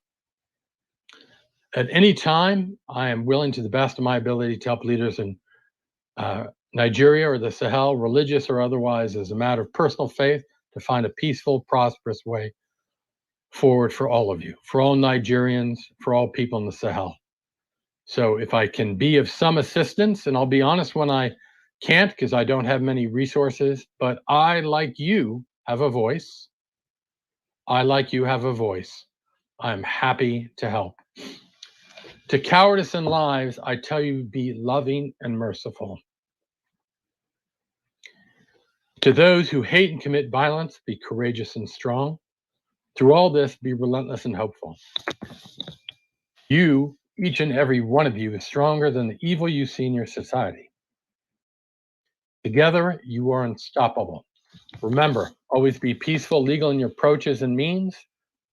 At any time, I am willing to the best of my ability to help leaders in Nigeria or the Sahel, religious or otherwise, as a matter of personal faith, to find a peaceful, prosperous way forward for all of you, for all Nigerians, for all people in the Sahel. So if I can be of some assistance, and I'll be honest when I can't because I don't have many resources, but I, like you, have a voice. I, like you, have a voice. I'm happy to help. To cowardice in lives, I tell you, be loving and merciful. To those who hate and commit violence, be courageous and strong. Through all this, be relentless and hopeful. You, each and every one of you, is stronger than the evil you see in your society. Together, you are unstoppable. Remember, always be peaceful, legal in your approaches and means.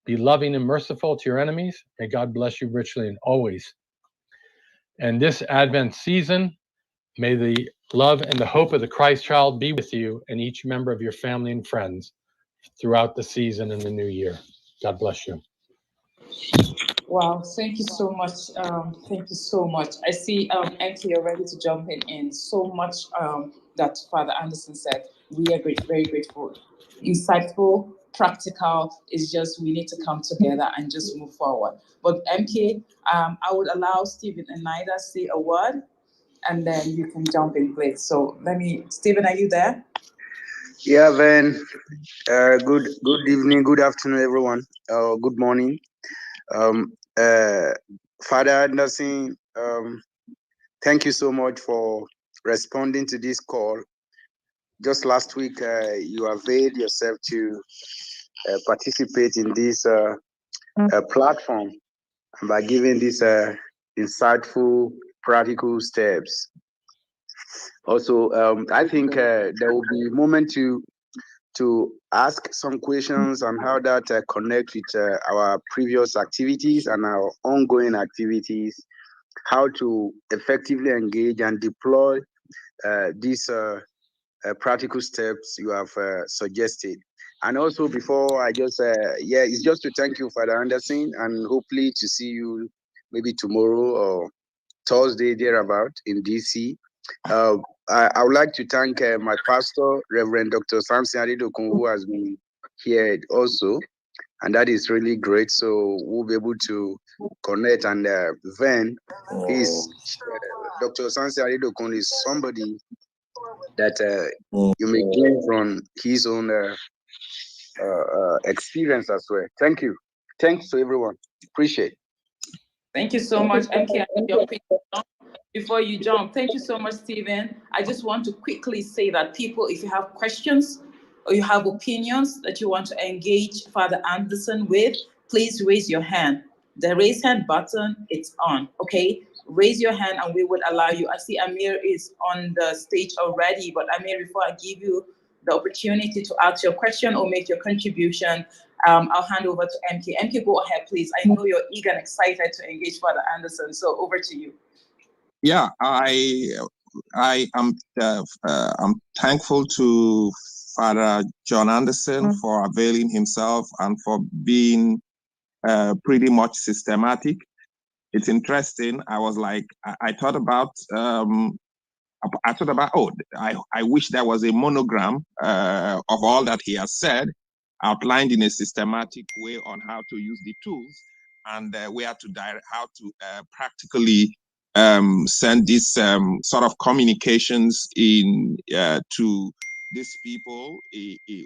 Be loving and merciful to your enemies. May God bless you richly and always. And this Advent season, may the love and the hope of the Christ child be with you and each member of your family and friends throughout the season and the new year. God bless you. Wow, thank you so much. Thank you so much. I see MK, you're ready to jump in. So much that Father Anderson said. We are very grateful. Insightful, practical. It's just we need to come together and just move forward. But MK, I would allow Stephen and Nida say a word, and then you can jump in, please. So Stephen, are you there? Yeah, Ven. Good evening, good afternoon, everyone. Good morning. Father Anderson, thank you so much for responding to this call. Just last week, you availed yourself to participate in this platform by giving these insightful, practical steps. Also, I think there will be a moment to ask some questions on how that connect with our previous activities and our ongoing activities, how to effectively engage and deploy these practical steps you have suggested. And also before I just, it's just to thank you, Father Anderson, and hopefully to see you maybe tomorrow or Thursday thereabout in DC. I would like to thank my pastor, Reverend Dr. Samson Adedokun, who has been here also, and that is really great. So we'll be able to connect. And Ven Dr. Samson Adedokun is somebody that you may gain from his own experience as well. Thank you. Thanks to everyone. Appreciate it. Thank you so much, MK. Before you jump, thank you so much, Stephen. I just want to quickly say that people, if you have questions or you have opinions that you want to engage Father Anderson with, please raise your hand. The raise hand button, it's on, okay? Raise your hand and we would allow you. I see Amir is on the stage already, but Amir, before I give you the opportunity to ask your question or make your contribution, I'll hand over to MK. MK, go ahead, please. I know you're eager and excited to engage Father Anderson, so over to you. Yeah, I am I'm thankful to Father John Anderson for availing himself and for being pretty much systematic. It's interesting. I was like, I thought about, I wish there was a monogram of all that he has said, outlined in a systematic way on how to use the tools and how to practically send these sort of communications in to these people,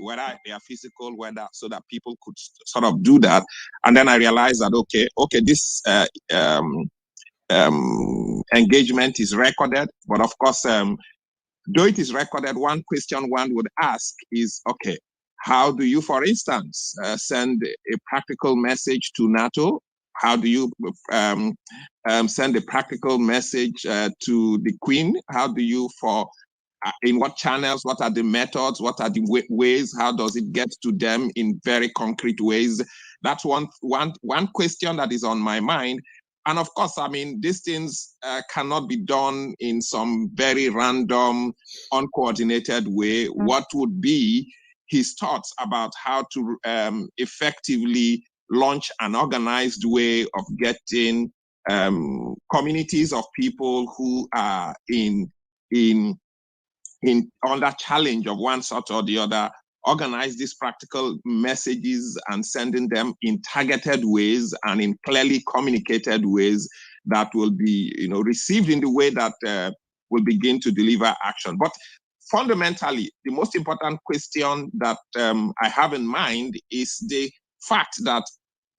whether they are physical, whether so that people could sort of do that. And then I realized that okay, this engagement is recorded, but of course, though it is recorded, one question one would ask is, okay, how do you, for instance, send a practical message to NATO? How do you send a practical message to the Queen? How do you, for in what channels, what are the methods, what are the ways, how does it get to them in very concrete ways? That's one question that is on my mind. And of course, I mean, these things cannot be done in some very random, uncoordinated way. What would be his thoughts about how to effectively launch an organized way of getting communities of people who are under challenge of one sort or the other, organize these practical messages and sending them in targeted ways and in clearly communicated ways that will be, received in the way that will begin to deliver action. But fundamentally, the most important question that I have in mind is the fact that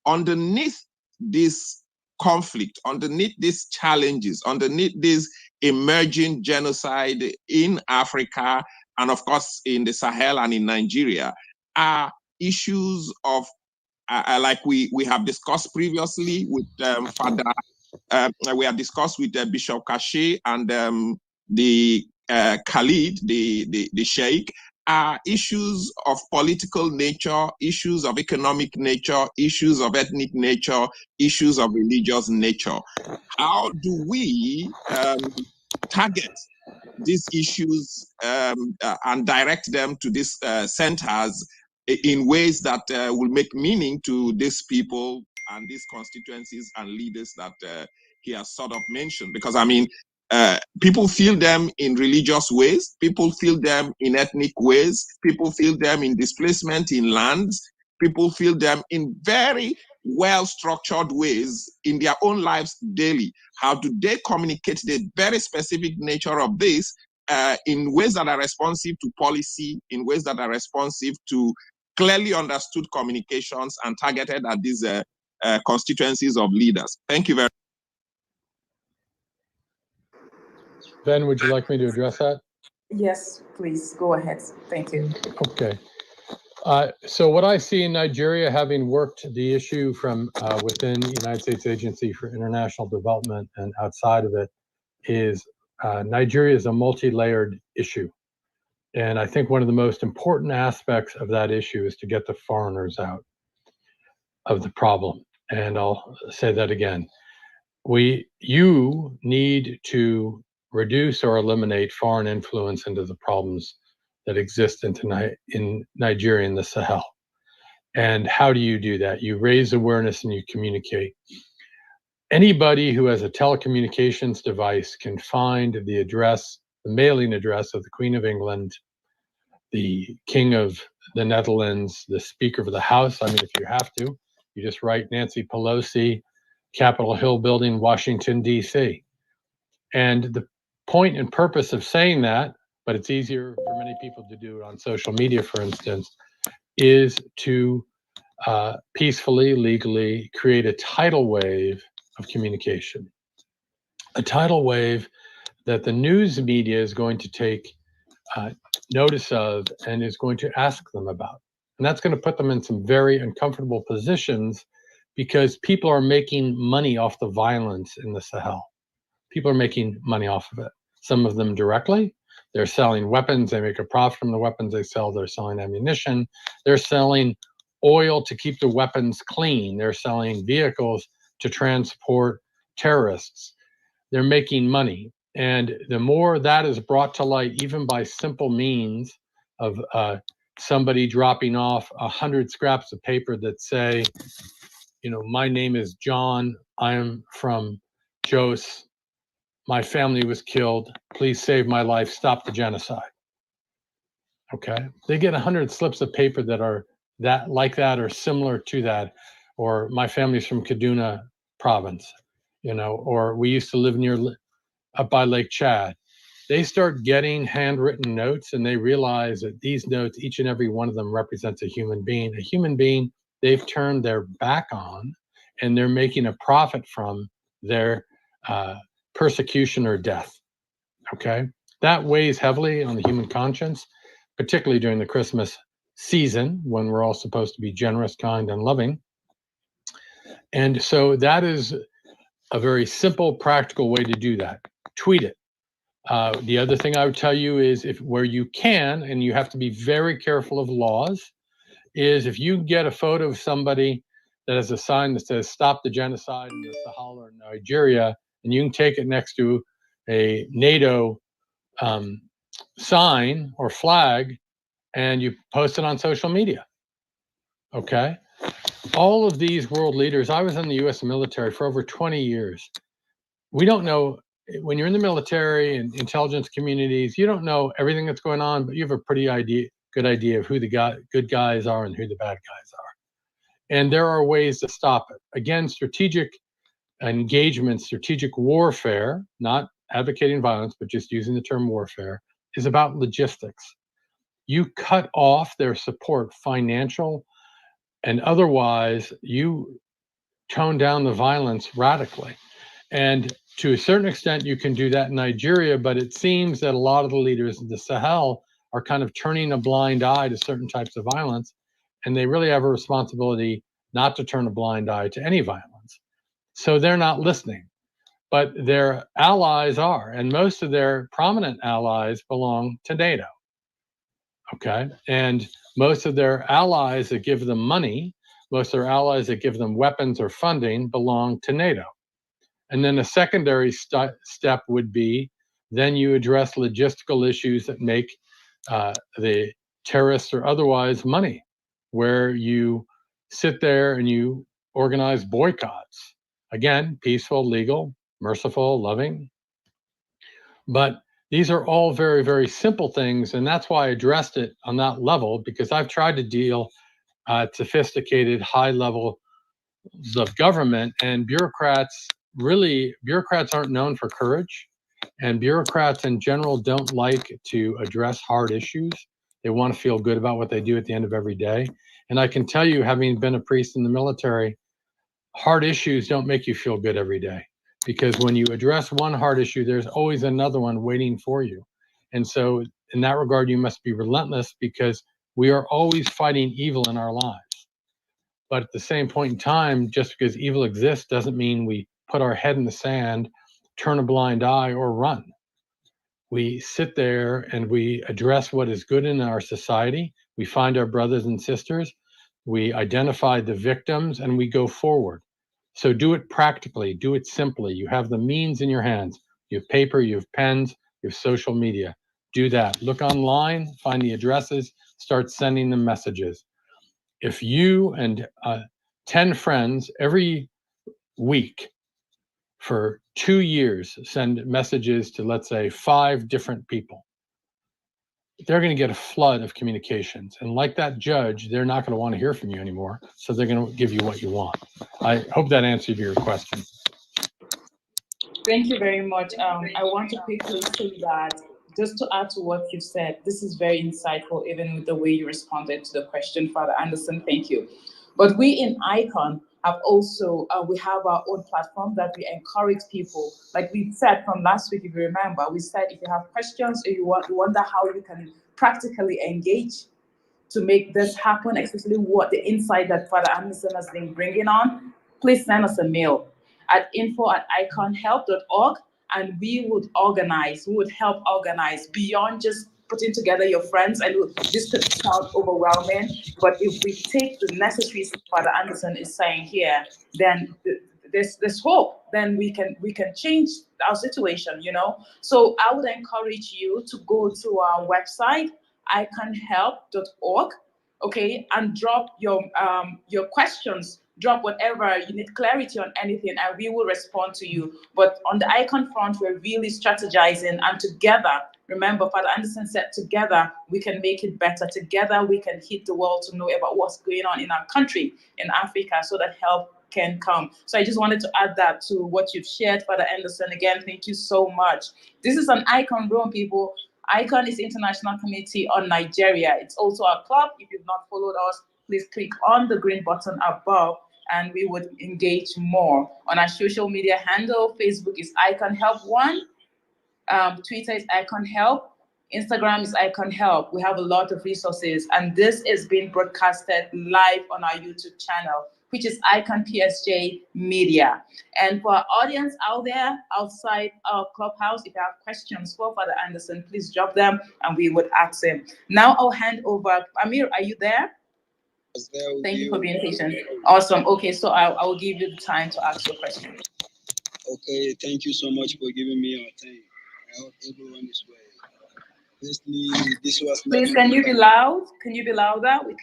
underneath this conflict, underneath these challenges, underneath this emerging genocide in Africa, and of course in the Sahel and in Nigeria, are issues of, like we have discussed previously with Father, we have discussed with Bishop Kashe and the Khalid, the Sheikh, are issues of political nature, issues of economic nature, issues of ethnic nature, issues of religious nature. How do we target these issues and direct them to these centers in ways that will make meaning to these people and these constituencies and leaders that he has sort of mentioned? Because I mean, people feel them in religious ways, people feel them in ethnic ways, people feel them in displacement in lands, people feel them in very well-structured ways in their own lives daily. How do they communicate the very specific nature of this in ways that are responsive to policy, in ways that are responsive to clearly understood communications and targeted at these constituencies of leaders? Thank you very much. Ben, would you like me to address that? Yes, please go ahead. Thank you. Okay. So what I see in Nigeria, having worked the issue from within the United States Agency for International Development and outside of it, is Nigeria is a multi-layered issue. And I think one of the most important aspects of that issue is to get the foreigners out of the problem. And I'll say that again. You need to reduce or eliminate foreign influence into the problems that exist in Nigeria and the Sahel. And how do you do that? You raise awareness and you communicate. Anybody who has a telecommunications device can find the address, the mailing address of the Queen of England, the King of the Netherlands, the Speaker of the House. I mean, if you have to, you just write Nancy Pelosi, Capitol Hill Building, Washington, D.C. And the point and purpose of saying that, but it's easier for many people to do it on social media, for instance, is to peacefully, legally create a tidal wave of communication. A tidal wave that the news media is going to take notice of and is going to ask them about. And that's going to put them in some very uncomfortable positions because people are making money off the violence in the Sahel. People are making money off of it. Some of them directly. They're selling weapons. They make a profit from the weapons they sell. They're selling ammunition. They're selling oil to keep the weapons clean. They're selling vehicles to transport terrorists. They're making money. And the more that is brought to light, even by simple means of somebody dropping off 100 scraps of paper that say, my name is John, I am from Jos, my family was killed, please save my life, stop the genocide. Okay, they get 100 slips of paper that are like that or similar to that, or my family's from Kaduna province, or we used to live up by Lake Chad. They start getting handwritten notes and they realize that these notes, each and every one of them represents a human being they've turned their back on, and they're making a profit from their persecution or death. Okay, that weighs heavily on the human conscience, particularly during the Christmas season when we're all supposed to be generous, kind, and loving. And so that is a very simple, practical way to do that. Tweet it. The other thing I would tell you is where you can, and you have to be very careful of laws, is if you get a photo of somebody that has a sign that says "Stop the Genocide" in the Sahel or Nigeria, and you can take it next to a NATO sign or flag, and you post it on social media. Okay? All of these world leaders, I was in the US military for over 20 years. We don't know, when you're in the military and intelligence communities, you don't know everything that's going on, but you have a pretty good idea of who the good guys are and who the bad guys are. And there are ways to stop it. Again, strategic engagement, strategic warfare, not advocating violence, but just using the term warfare, is about logistics. You cut off their support, financial and otherwise, you tone down the violence radically. And to a certain extent, you can do that in Nigeria, but it seems that a lot of the leaders of the Sahel are kind of turning a blind eye to certain types of violence, and they really have a responsibility not to turn a blind eye to any violence. So they're not listening, but their allies are, and most of their prominent allies belong to NATO. Okay, and most of their allies that give them money, most of their allies that give them weapons or funding belong to NATO. And then a secondary step would be then you address logistical issues that make the terrorists or otherwise money, where you sit there and you organize boycotts. Again, peaceful, legal, merciful, loving. But these are all very, very simple things. And that's why I addressed it on that level, because I've tried to deal sophisticated, high level of government, and bureaucrats aren't known for courage, and bureaucrats in general don't like to address hard issues. They want to feel good about what they do at the end of every day. And I can tell you, having been a priest in the military, hard issues don't make you feel good every day, because when you address one hard issue, there's always another one waiting for you. And so in that regard, you must be relentless, because we are always fighting evil in our lives. But at the same point in time, just because evil exists doesn't mean we put our head in the sand, turn a blind eye, or run. We sit there and we address what is good in our society. We find our brothers and sisters. We identify the victims, and we go forward. So do it practically, do it simply. You have the means in your hands. You have paper, you have pens, you have social media. Do that. Look online, find the addresses, start sending them messages. If you and 10 friends every week for 2 years send messages to, let's say, 5 different people, they're going to get a flood of communications. And like that judge, they're not going to want to hear from you anymore. So they're going to give you what you want. I hope that answered your question. Thank you very much. I want to quickly say that, just to add to what you said, this is very insightful, even with the way you responded to the question, Father Anderson. Thank you. But we in ICON have also, we have our own platform that we encourage people. Like we said from last week, if you remember, we said if you have questions or you wonder how you can practically engage to make this happen, especially what the insight that Father Anderson has been bringing on, please send us a mail at info@iconhelp.org, and we would help organize beyond just putting together your friends. And this could sound overwhelming, but if we take the necessary steps Father Anderson is saying here, then there's hope. Then we can change our situation, you know. So I would encourage you to go to our website, iconhelp.org, okay, and drop your questions, drop whatever you need clarity on anything, and we will respond to you. But on the ICON front, we're really strategizing, and together, remember, Father Anderson said, together we can make it better. Together we can hit the world to know about what's going on in our country, in Africa, so that help can come. So I just wanted to add that to what you've shared, Father Anderson. Again, thank you so much. This is an ICON room, people. ICON is International Committee on Nigeria. It's also our club. If you've not followed us, please click on the green button above, and we would engage more. On our social media handle, Facebook is ICON Help 1, Twitter is ICON Help, Instagram is ICON Help. We have a lot of resources, and this is being broadcasted live on our YouTube channel. which is ICON PSJ Media. And for our audience out there, outside our clubhouse, if you have questions for Father Anderson, please drop them and we would ask him. Now I'll hand over. Amir, are you there? Thank you for being patient. Awesome. Okay, so I will give you the time to ask your question. Okay, thank you so much for giving me your time. I hope everyone is well. Firstly, this was Please, can you be loud? Can you be louder? We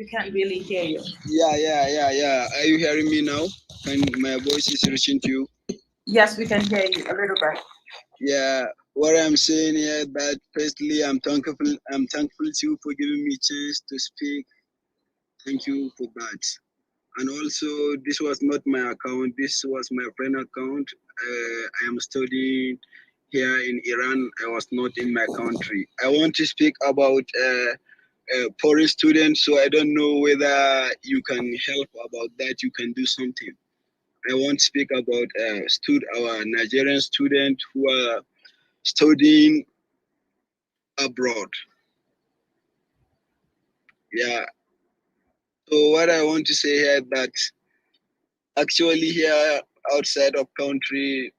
can't really hear you. Yeah. Are you hearing me now? And my voice is reaching to you? Yes, we can hear you a little bit. Yeah, what I'm saying here that firstly I'm thankful to you for giving me a chance to speak. Thank you for that. And also, this was not my account. This was my friend account. I am studying here in Iran. I was not in my country. I want to speak about foreign students. So I don't know whether you can help about that. You can do something. I want to speak about our Nigerian students who are studying abroad. Yeah. So what I want to say here is that actually here outside of country,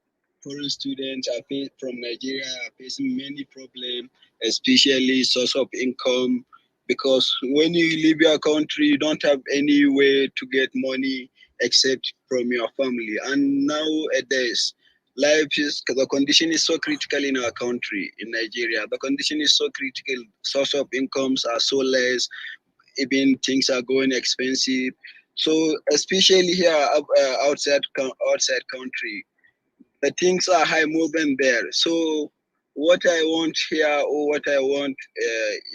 foreign students from Nigeria are facing many problems, especially source of income, because when you leave your country, you don't have any way to get money except from your family. And nowadays, the condition is so critical in our country, in Nigeria. The condition is so critical. Source of incomes are so less. Even things are going expensive. So especially here outside country, the things are high more than there. So what I want here, or what I want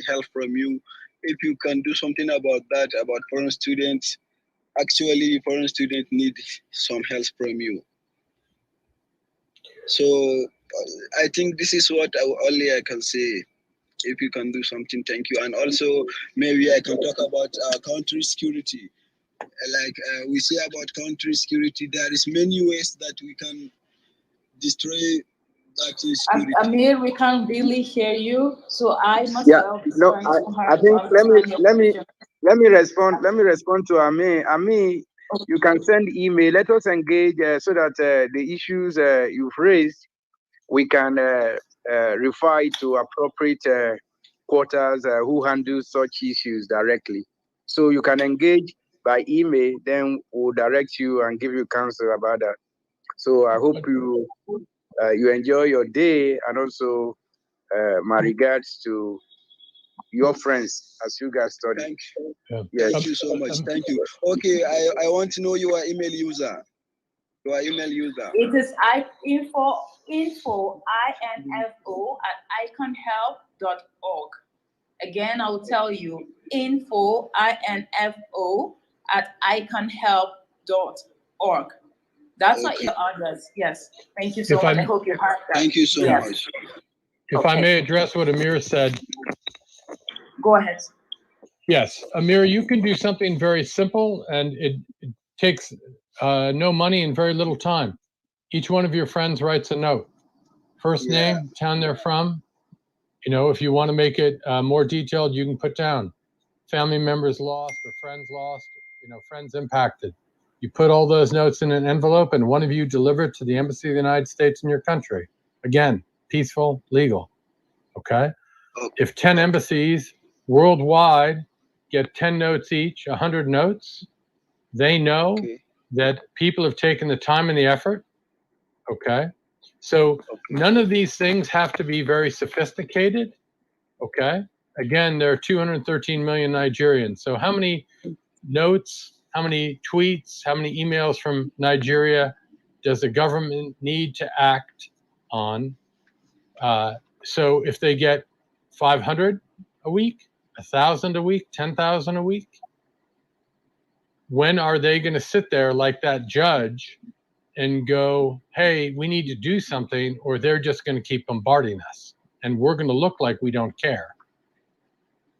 help from you, if you can do something about that, about foreign students. Actually, foreign students need some help from you. So I think this is what only I can say. If you can do something, thank you. And also, maybe I can talk about country security. Like we say about country security, there is many ways that we can destroy that security. Amir, we can't really hear you, so I must. Yeah, no, I think let me respond to Amir. Amir, you can send email. Let us engage so that the issues you've raised, we can refer it to appropriate quarters who handle such issues directly. So you can engage by email, then we'll direct you and give you counsel about that. So I hope you enjoy your day, and also my regards to your friends as you guys study. Thank you. Yeah. Yes. Thank you so much. Thank you. Okay, I want to know your email user. Your email user. It is info @iconhelp.org. Again, I will tell you info @iconhelp.org. That's our email address. Yes. Thank you so much. I hope you heard that. Thank you so much. If I may address what Amir said. Go ahead. Yes, Amir, you can do something very simple, and it takes no money and very little time. Each one of your friends writes a note. First name, town they're from. You know, if you want to make it more detailed, you can put down family members lost or friends lost, you know, friends impacted. You put all those notes in an envelope, and one of you deliver it to the Embassy of the United States in your country. Again, peaceful, legal. Okay? If 10 embassies worldwide get 10 notes each, 100 notes, they know that people have taken the time and the effort. Okay? So none of these things have to be very sophisticated. Okay? Again, there are 213 million Nigerians. So how many notes, how many tweets, how many emails from Nigeria does the government need to act on? So if they get 500 a week, 1,000 a week, 10,000 a week, when are they going to sit there like that judge and go, hey, we need to do something, or they're just going to keep bombarding us and we're going to look like we don't care?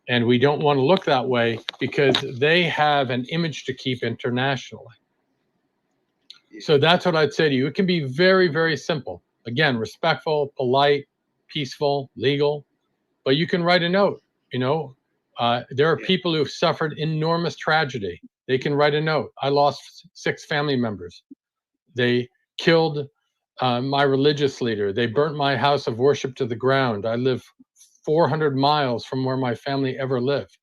And we don't want to look that way because they have an image to keep internationally. So that's what I'd say to you. It can be very, very simple. Again, respectful, polite, peaceful, legal, but you can write a note. You know, there are people who have suffered enormous tragedy. They can write a note. I lost 6 family members. They killed my religious leader. They burnt my house of worship to the ground. I live 400 miles from where my family ever lived.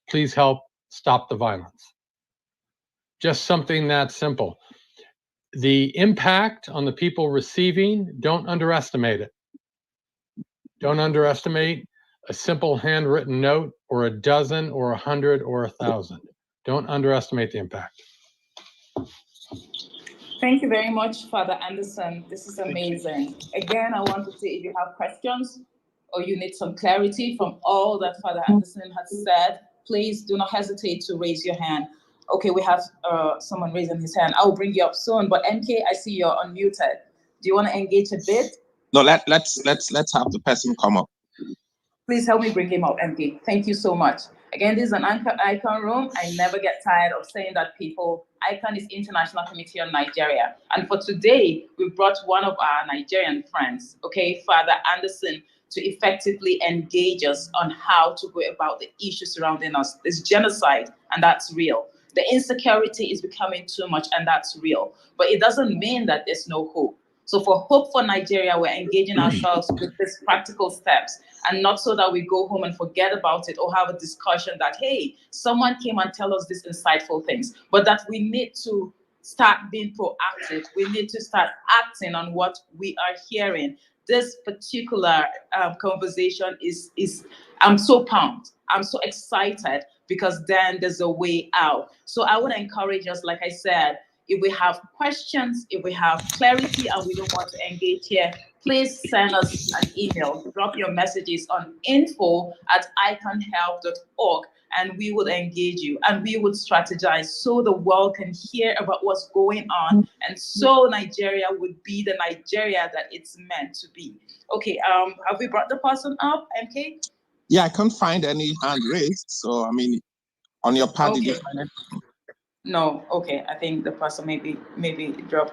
Please help stop the violence. Just something that simple. The impact on the people receiving, don't underestimate it. Don't underestimate a simple handwritten note or a dozen or 100 or 1,000. Don't underestimate the impact. Thank you very much, Father Anderson. This is amazing. Again, I want to say if you have questions or you need some clarity from all that Father Anderson has said, please do not hesitate to raise your hand. Okay, we have someone raising his hand. I'll bring you up soon, but MK, I see you're unmuted. Do you want to engage a bit? No, let's have the person come up. Please help me bring him up, MK. Thank you so much. Again, this is an ICON room. I never get tired of saying that people, ICON is International Committee on Nigeria. And for today, we brought one of our Nigerian friends, okay, Father Anderson, to effectively engage us on how to go about the issues surrounding us. There's genocide, and that's real. The insecurity is becoming too much, and that's real. But it doesn't mean that there's no hope. So for Hope for Nigeria, we're engaging ourselves with these practical steps, and not so that we go home and forget about it or have a discussion that, hey, someone came and tell us these insightful things, but that we need to start being proactive. We need to start acting on what we are hearing. This particular conversation is I'm so pumped. I'm so excited because then there's a way out. So I would encourage us, like I said, if we have questions, if we have clarity and we don't want to engage here, please send us an email. Drop your messages on info@iconhelp.org and we will engage you and we would strategize so the world can hear about what's going on and so Nigeria would be the Nigeria that it's meant to be. Okay, have we brought the person up, MK? Yeah, I can't find any hand raised. So, I mean, on your part, okay. Did you find it? No, okay. I think the person maybe drop.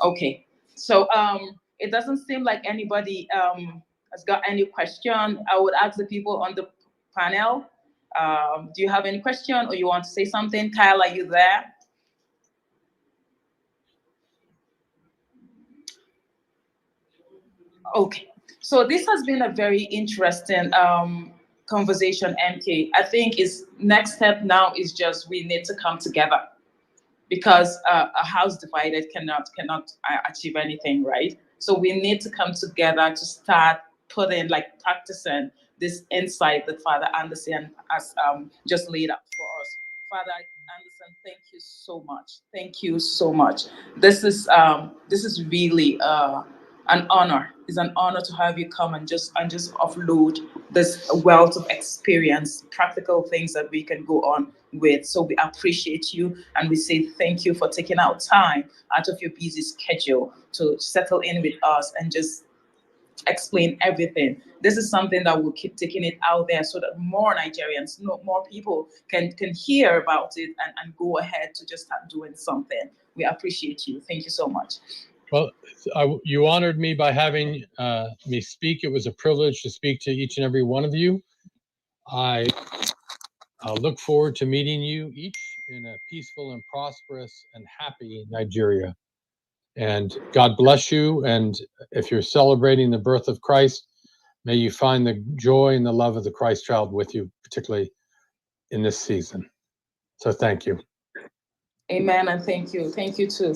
Okay, so it doesn't seem like anybody has got any question. I would ask the people on the panel. Do you have any question or you want to say something? Kyle, are you there? Okay, so this has been a very interesting conversation, MK. I think is next step now is just we need to come together because a house divided cannot achieve anything, right? So we need to come together to start putting, like practicing this insight that Father Anderson has just laid out for us. Father Anderson, thank you so much. Thank you so much. This is really an honor. It's an honor to have you come and just offload this wealth of experience, practical things that we can go on with. So we appreciate you and we say thank you for taking out time out of your busy schedule to settle in with us and just explain everything. This is something that we'll keep taking it out there so that more Nigerians, more people can hear about it and go ahead to just start doing something. We appreciate you. Thank you so much. Well, you honored me by having me speak. It was a privilege to speak to each and every one of you. I look forward to meeting you each in a peaceful and prosperous and happy Nigeria. And God bless you. And if you're celebrating the birth of Christ, may you find the joy and the love of the Christ child with you, particularly in this season. So thank you. Amen, and thank you too.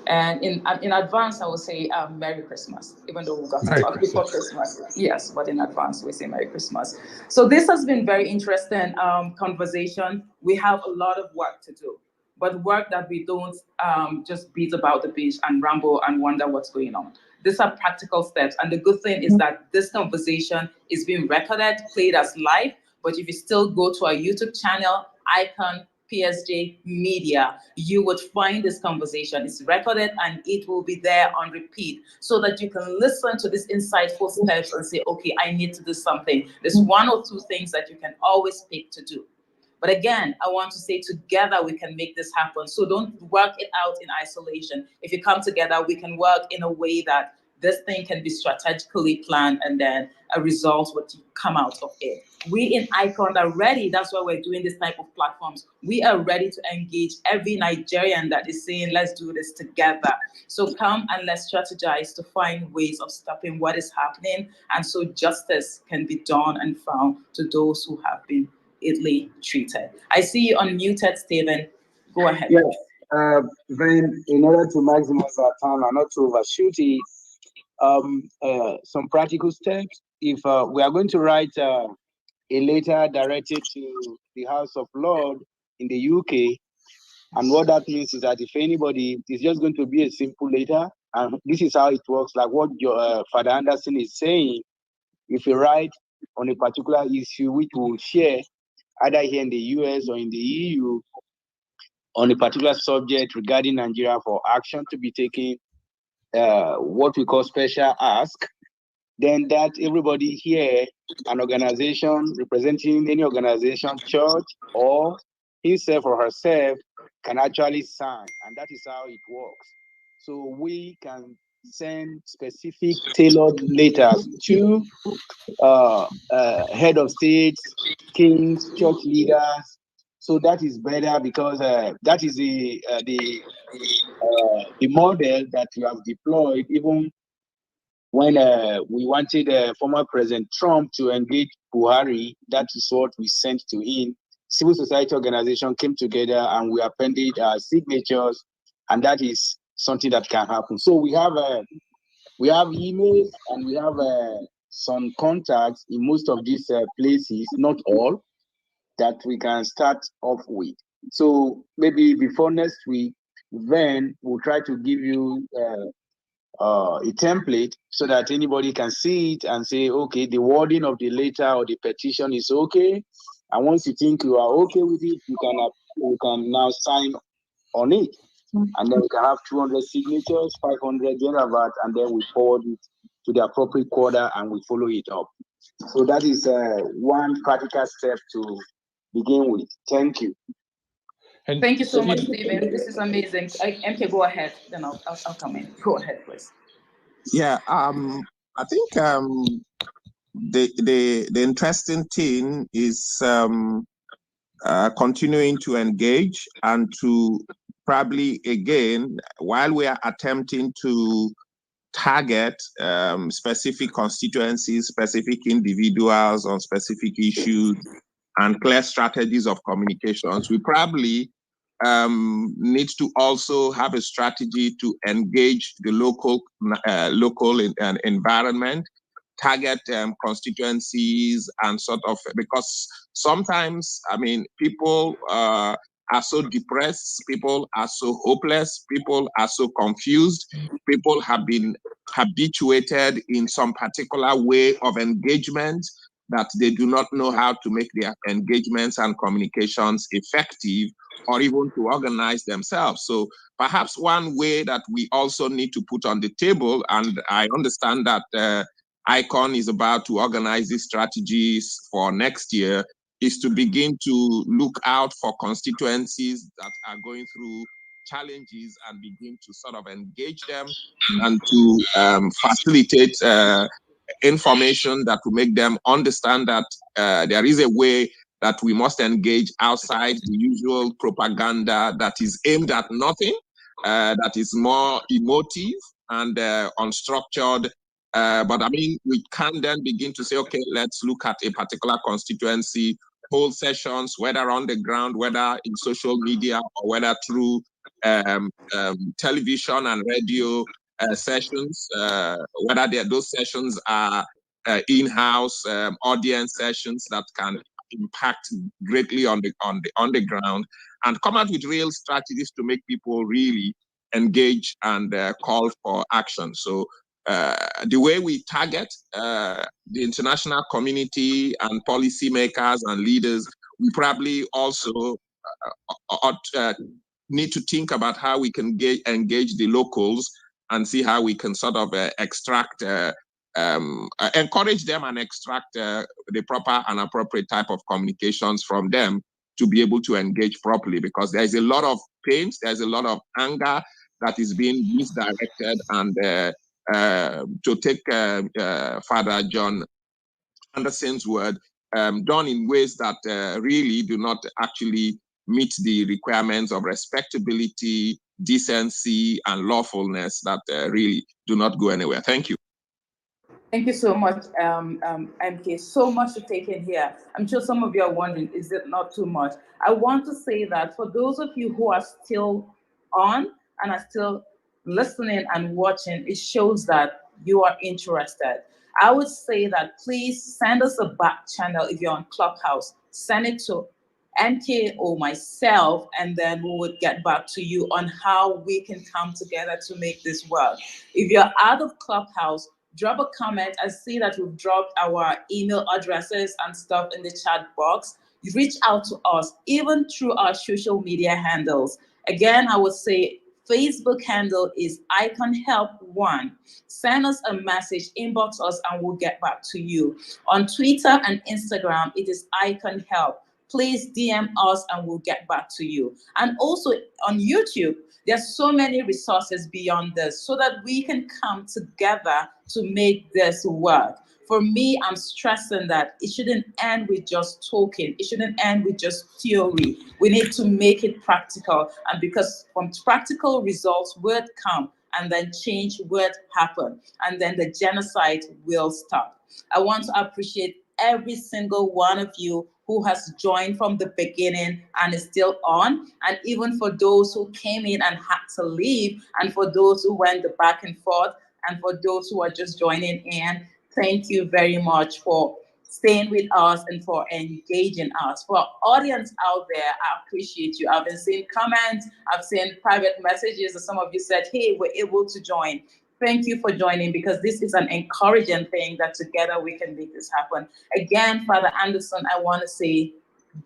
And in advance, I will say Merry Christmas, even though we got to talk before Christmas. Yes, but in advance, we say Merry Christmas. So this has been very interesting conversation. We have a lot of work to do, but work that we don't just beat about the beach and ramble and wonder what's going on. These are practical steps, and the good thing is that this conversation is being recorded, played as live. But if you still go to our YouTube channel, ICON PSJ Media, you would find this conversation. It's recorded and it will be there on repeat so that you can listen to these insightful steps and say, okay, I need to do something. There's one or two things that you can always pick to do. But again, I want to say together we can make this happen. So don't work it out in isolation. If you come together, we can work in a way that this thing can be strategically planned, and then a result would come out of it. We in ICON are ready. That's why we're doing this type of platforms. We are ready to engage every Nigerian that is saying, let's do this together. So come and let's strategize to find ways of stopping what is happening, and so justice can be done and found to those who have been illy treated. I see you unmuted, Stephen. Go ahead. Yes, Ven, in order to maximize our time and not to overshoot it, some practical steps. If we are going to write a letter directed to the House of Lords in the UK, and what that means is that if anybody, it's just going to be a simple letter, and this is how it works, like what your Father Anderson is saying. If you write on a particular issue which we'll share either here in the US or in the EU on a particular subject regarding Nigeria for action to be taken, what we call special ask, then that everybody here, an organization representing any organization, church, or himself or herself can actually sign, and that is how it works. So we can send specific tailored letters to head of states, kings, church leaders. So that is better because that is the model that we have deployed even when we wanted former President Trump to engage Buhari. That is what we sent to him. Civil society organization came together and we appended our signatures, and that is something that can happen. So we have emails and we have some contacts in most of these places, not all, that we can start off with. So maybe before next week, then we'll try to give you a template so that anybody can see it and say, okay, the wording of the letter or the petition is okay. And once you think you are okay with it, you can now sign on it. And then we can have 200 signatures, 500 thereabout, and then we forward it to the appropriate quarter and we follow it up. So that is one practical step to begin with. Thank you. And thank you so much, Stephen. This is amazing. MK, go ahead. Then I'll come in. Go ahead, please. Yeah, I think the interesting thing is continuing to engage and to probably, again, while we are attempting to target specific constituencies, specific individuals on specific issues, and clear strategies of communications, we probably need to also have a strategy to engage the local environment, target constituencies, and sort of, because sometimes, I mean, people are so depressed, people are so hopeless, people are so confused, people have been habituated in some particular way of engagement that they do not know how to make their engagements and communications effective or even to organize themselves. So perhaps one way that we also need to put on the table, and I understand that ICON is about to organize these strategies for next year, is to begin to look out for constituencies that are going through challenges and begin to sort of engage them and to facilitate information that will make them understand that there is a way that we must engage outside the usual propaganda that is aimed at nothing, that is more emotive and unstructured. But I mean, we can then begin to say, okay, let's look at a particular constituency, hold sessions, whether on the ground, whether in social media, or whether through television and radio sessions, whether those sessions are in-house audience sessions that can impact greatly on the ground, and come out with real strategies to make people really engage and call for action. So the way we target the international community and policymakers and leaders, we probably also need to think about how we can engage the locals and see how we can sort of encourage them and extract the proper and appropriate type of communications from them to be able to engage properly, because there's a lot of pain, there's a lot of anger that is being misdirected, and to take Father John Anderson's word, done in ways that really do not actually meet the requirements of respectability, decency, and lawfulness that really do not go anywhere. Thank you. Thank you so much, MK. So much to take in here. I'm sure some of you are wondering, is it not too much? I want to say that for those of you who are still on and are still listening and watching, it shows that you are interested. I would say that please send us a back channel if you're on Clubhouse. Send it to MK or myself, and then we would get back to you on how we can come together to make this work. If you're out of Clubhouse, drop a comment. I see that we've dropped our email addresses and stuff in the chat box. Reach out to us, even through our social media handles. Again, I would say Facebook handle is ICON Help 1. Send us a message, inbox us, and we'll get back to you. On Twitter and Instagram, it is ICON Help. Please DM us and we'll get back to you. And also on YouTube, there's so many resources beyond this so that we can come together to make this work. For me, I'm stressing that it shouldn't end with just talking. It shouldn't end with just theory. We need to make it practical. And because from practical results would come, and then change would happen, and then the genocide will stop. I want to appreciate every single one of you who has joined from the beginning and is still on, and even for those who came in and had to leave, and for those who went the back and forth, and for those who are just joining in, thank you very much for staying with us and for engaging us. For our audience out there, I appreciate you. I've been seeing comments, I've seen private messages, and some of you said, hey, we're able to join. Thank you for joining, because this is an encouraging thing that together we can make this happen. Again, Father Anderson, I want to say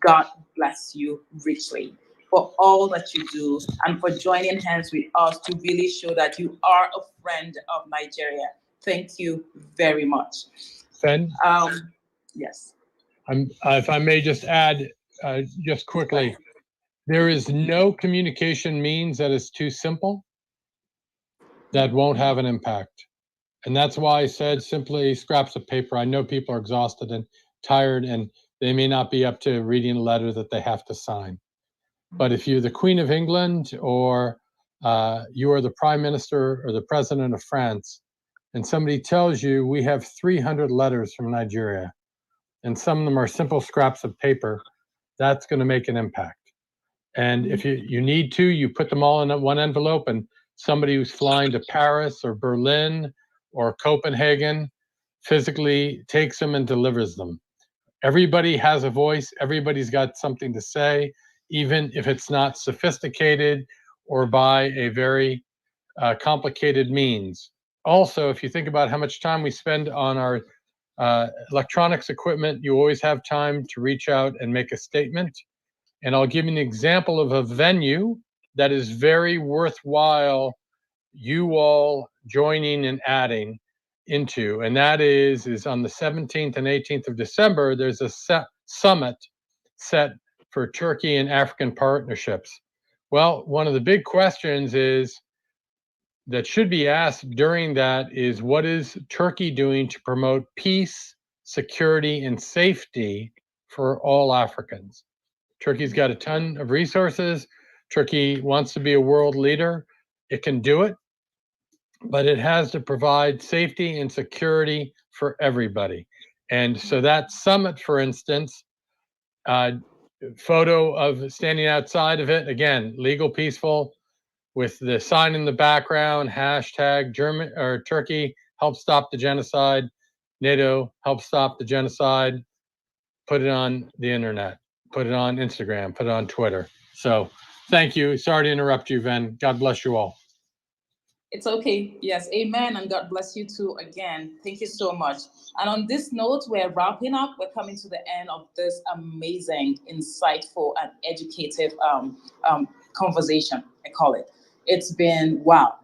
God bless you richly for all that you do and for joining hands with us to really show that you are a friend of Nigeria. Thank you very much. Ven? Yes. If I may just add, just quickly, there is no communication means that is too simple that won't have an impact. And that's why I said simply scraps of paper. I know people are exhausted and tired, and they may not be up to reading a letter that they have to sign. But if you're the Queen of England, or you are the Prime Minister or the President of France, and somebody tells you we have 300 letters from Nigeria, and some of them are simple scraps of paper, that's going to make an impact. And if you need to, you put them all in one envelope, and somebody who's flying to Paris or Berlin or Copenhagen physically takes them and delivers them. Everybody has a voice. Everybody's got something to say, even if it's not sophisticated or by a very complicated means. Also, if you think about how much time we spend on our electronics equipment, you always have time to reach out and make a statement. And I'll give you an example of a venue that is very worthwhile you all joining and adding into, and that is on the 17th and 18th of December, there's a summit set for Turkey and African partnerships. Well, one of the big questions that should be asked during that is, what is Turkey doing to promote peace, security, and safety for all Africans? Turkey's got a ton of resources. Turkey wants to be a world leader. It can do it, but it has to provide safety and security for everybody. And so that summit, for instance, photo of standing outside of it, again, legal, peaceful, with the sign in the background, hashtag German or Turkey help stop the genocide, NATO help stop the genocide. Put it on the internet, put it on Instagram, put it on Twitter. So thank you. Sorry to interrupt you, Ven. God bless you all. It's okay. Yes, amen. And God bless you too again. Thank you so much. And on this note, we're wrapping up. We're coming to the end of this amazing, insightful, and educative conversation, I call it. It's been wow.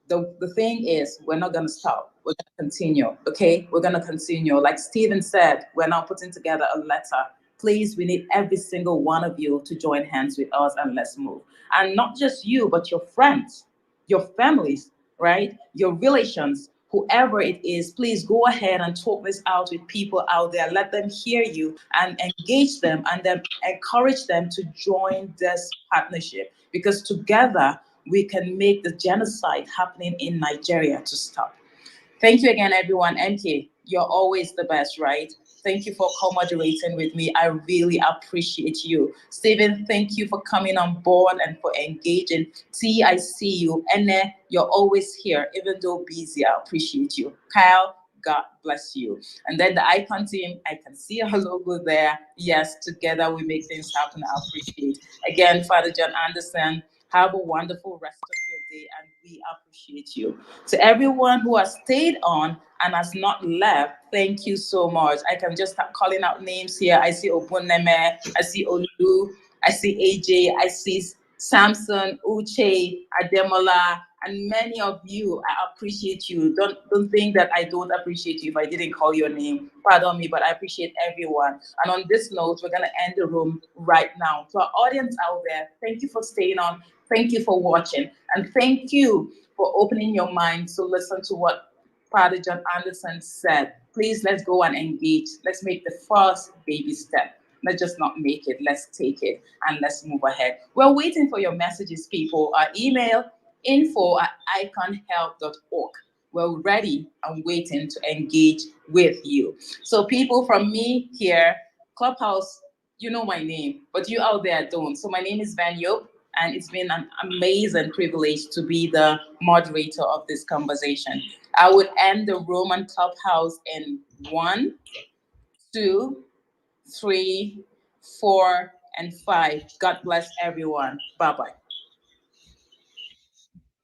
The thing is, we're not going to stop. We're going to continue, okay? We're going to continue. Like Stephen said, we're now putting together a letter. Please, we need every single one of you to join hands with us, and let's move. And not just you, but your friends, your families, right? Your relations, whoever it is, please go ahead and talk this out with people out there. Let them hear you and engage them, and then encourage them to join this partnership, because together we can make the genocide happening in Nigeria to stop. Thank you again, everyone. MK, you're always the best, right? Thank you for co-moderating with me. I really appreciate you. Stephen, thank you for coming on board and for engaging. T, I see you. Ene, you're always here, even though busy. I appreciate you. Kyle, God bless you. And then the ICON team, I can see our logo there. Yes, together we make things happen. I appreciate. Again, Father John Anderson, have a wonderful rest of your day, and we appreciate you. To everyone who has stayed on and has not left, thank you so much. I can just start calling out names here. I see Obuneme, I see Olu, I see AJ, I see Samson, Uche, Ademola, and many of you. I appreciate you. Don't think that I don't appreciate you if I didn't call your name. Pardon me, but I appreciate everyone. And on this note, we're gonna end the room right now. To our audience out there, thank you for staying on. Thank you for watching, and thank you for opening your mind to listen to what Father John Anderson said. Please, let's go and engage. Let's make the first baby step. Let's just not make it. Let's take it and let's move ahead. We're waiting for your messages, people. Our email, info@iconhelp.org. We're ready and waiting to engage with you. So people, from me here, Clubhouse, you know my name, but you out there don't. So my name is Ven Lannap, and it's been an amazing privilege to be the moderator of this conversation. I would end the Roman Clubhouse in 1, 2, 3, 4, and 5. God bless everyone. Bye-bye.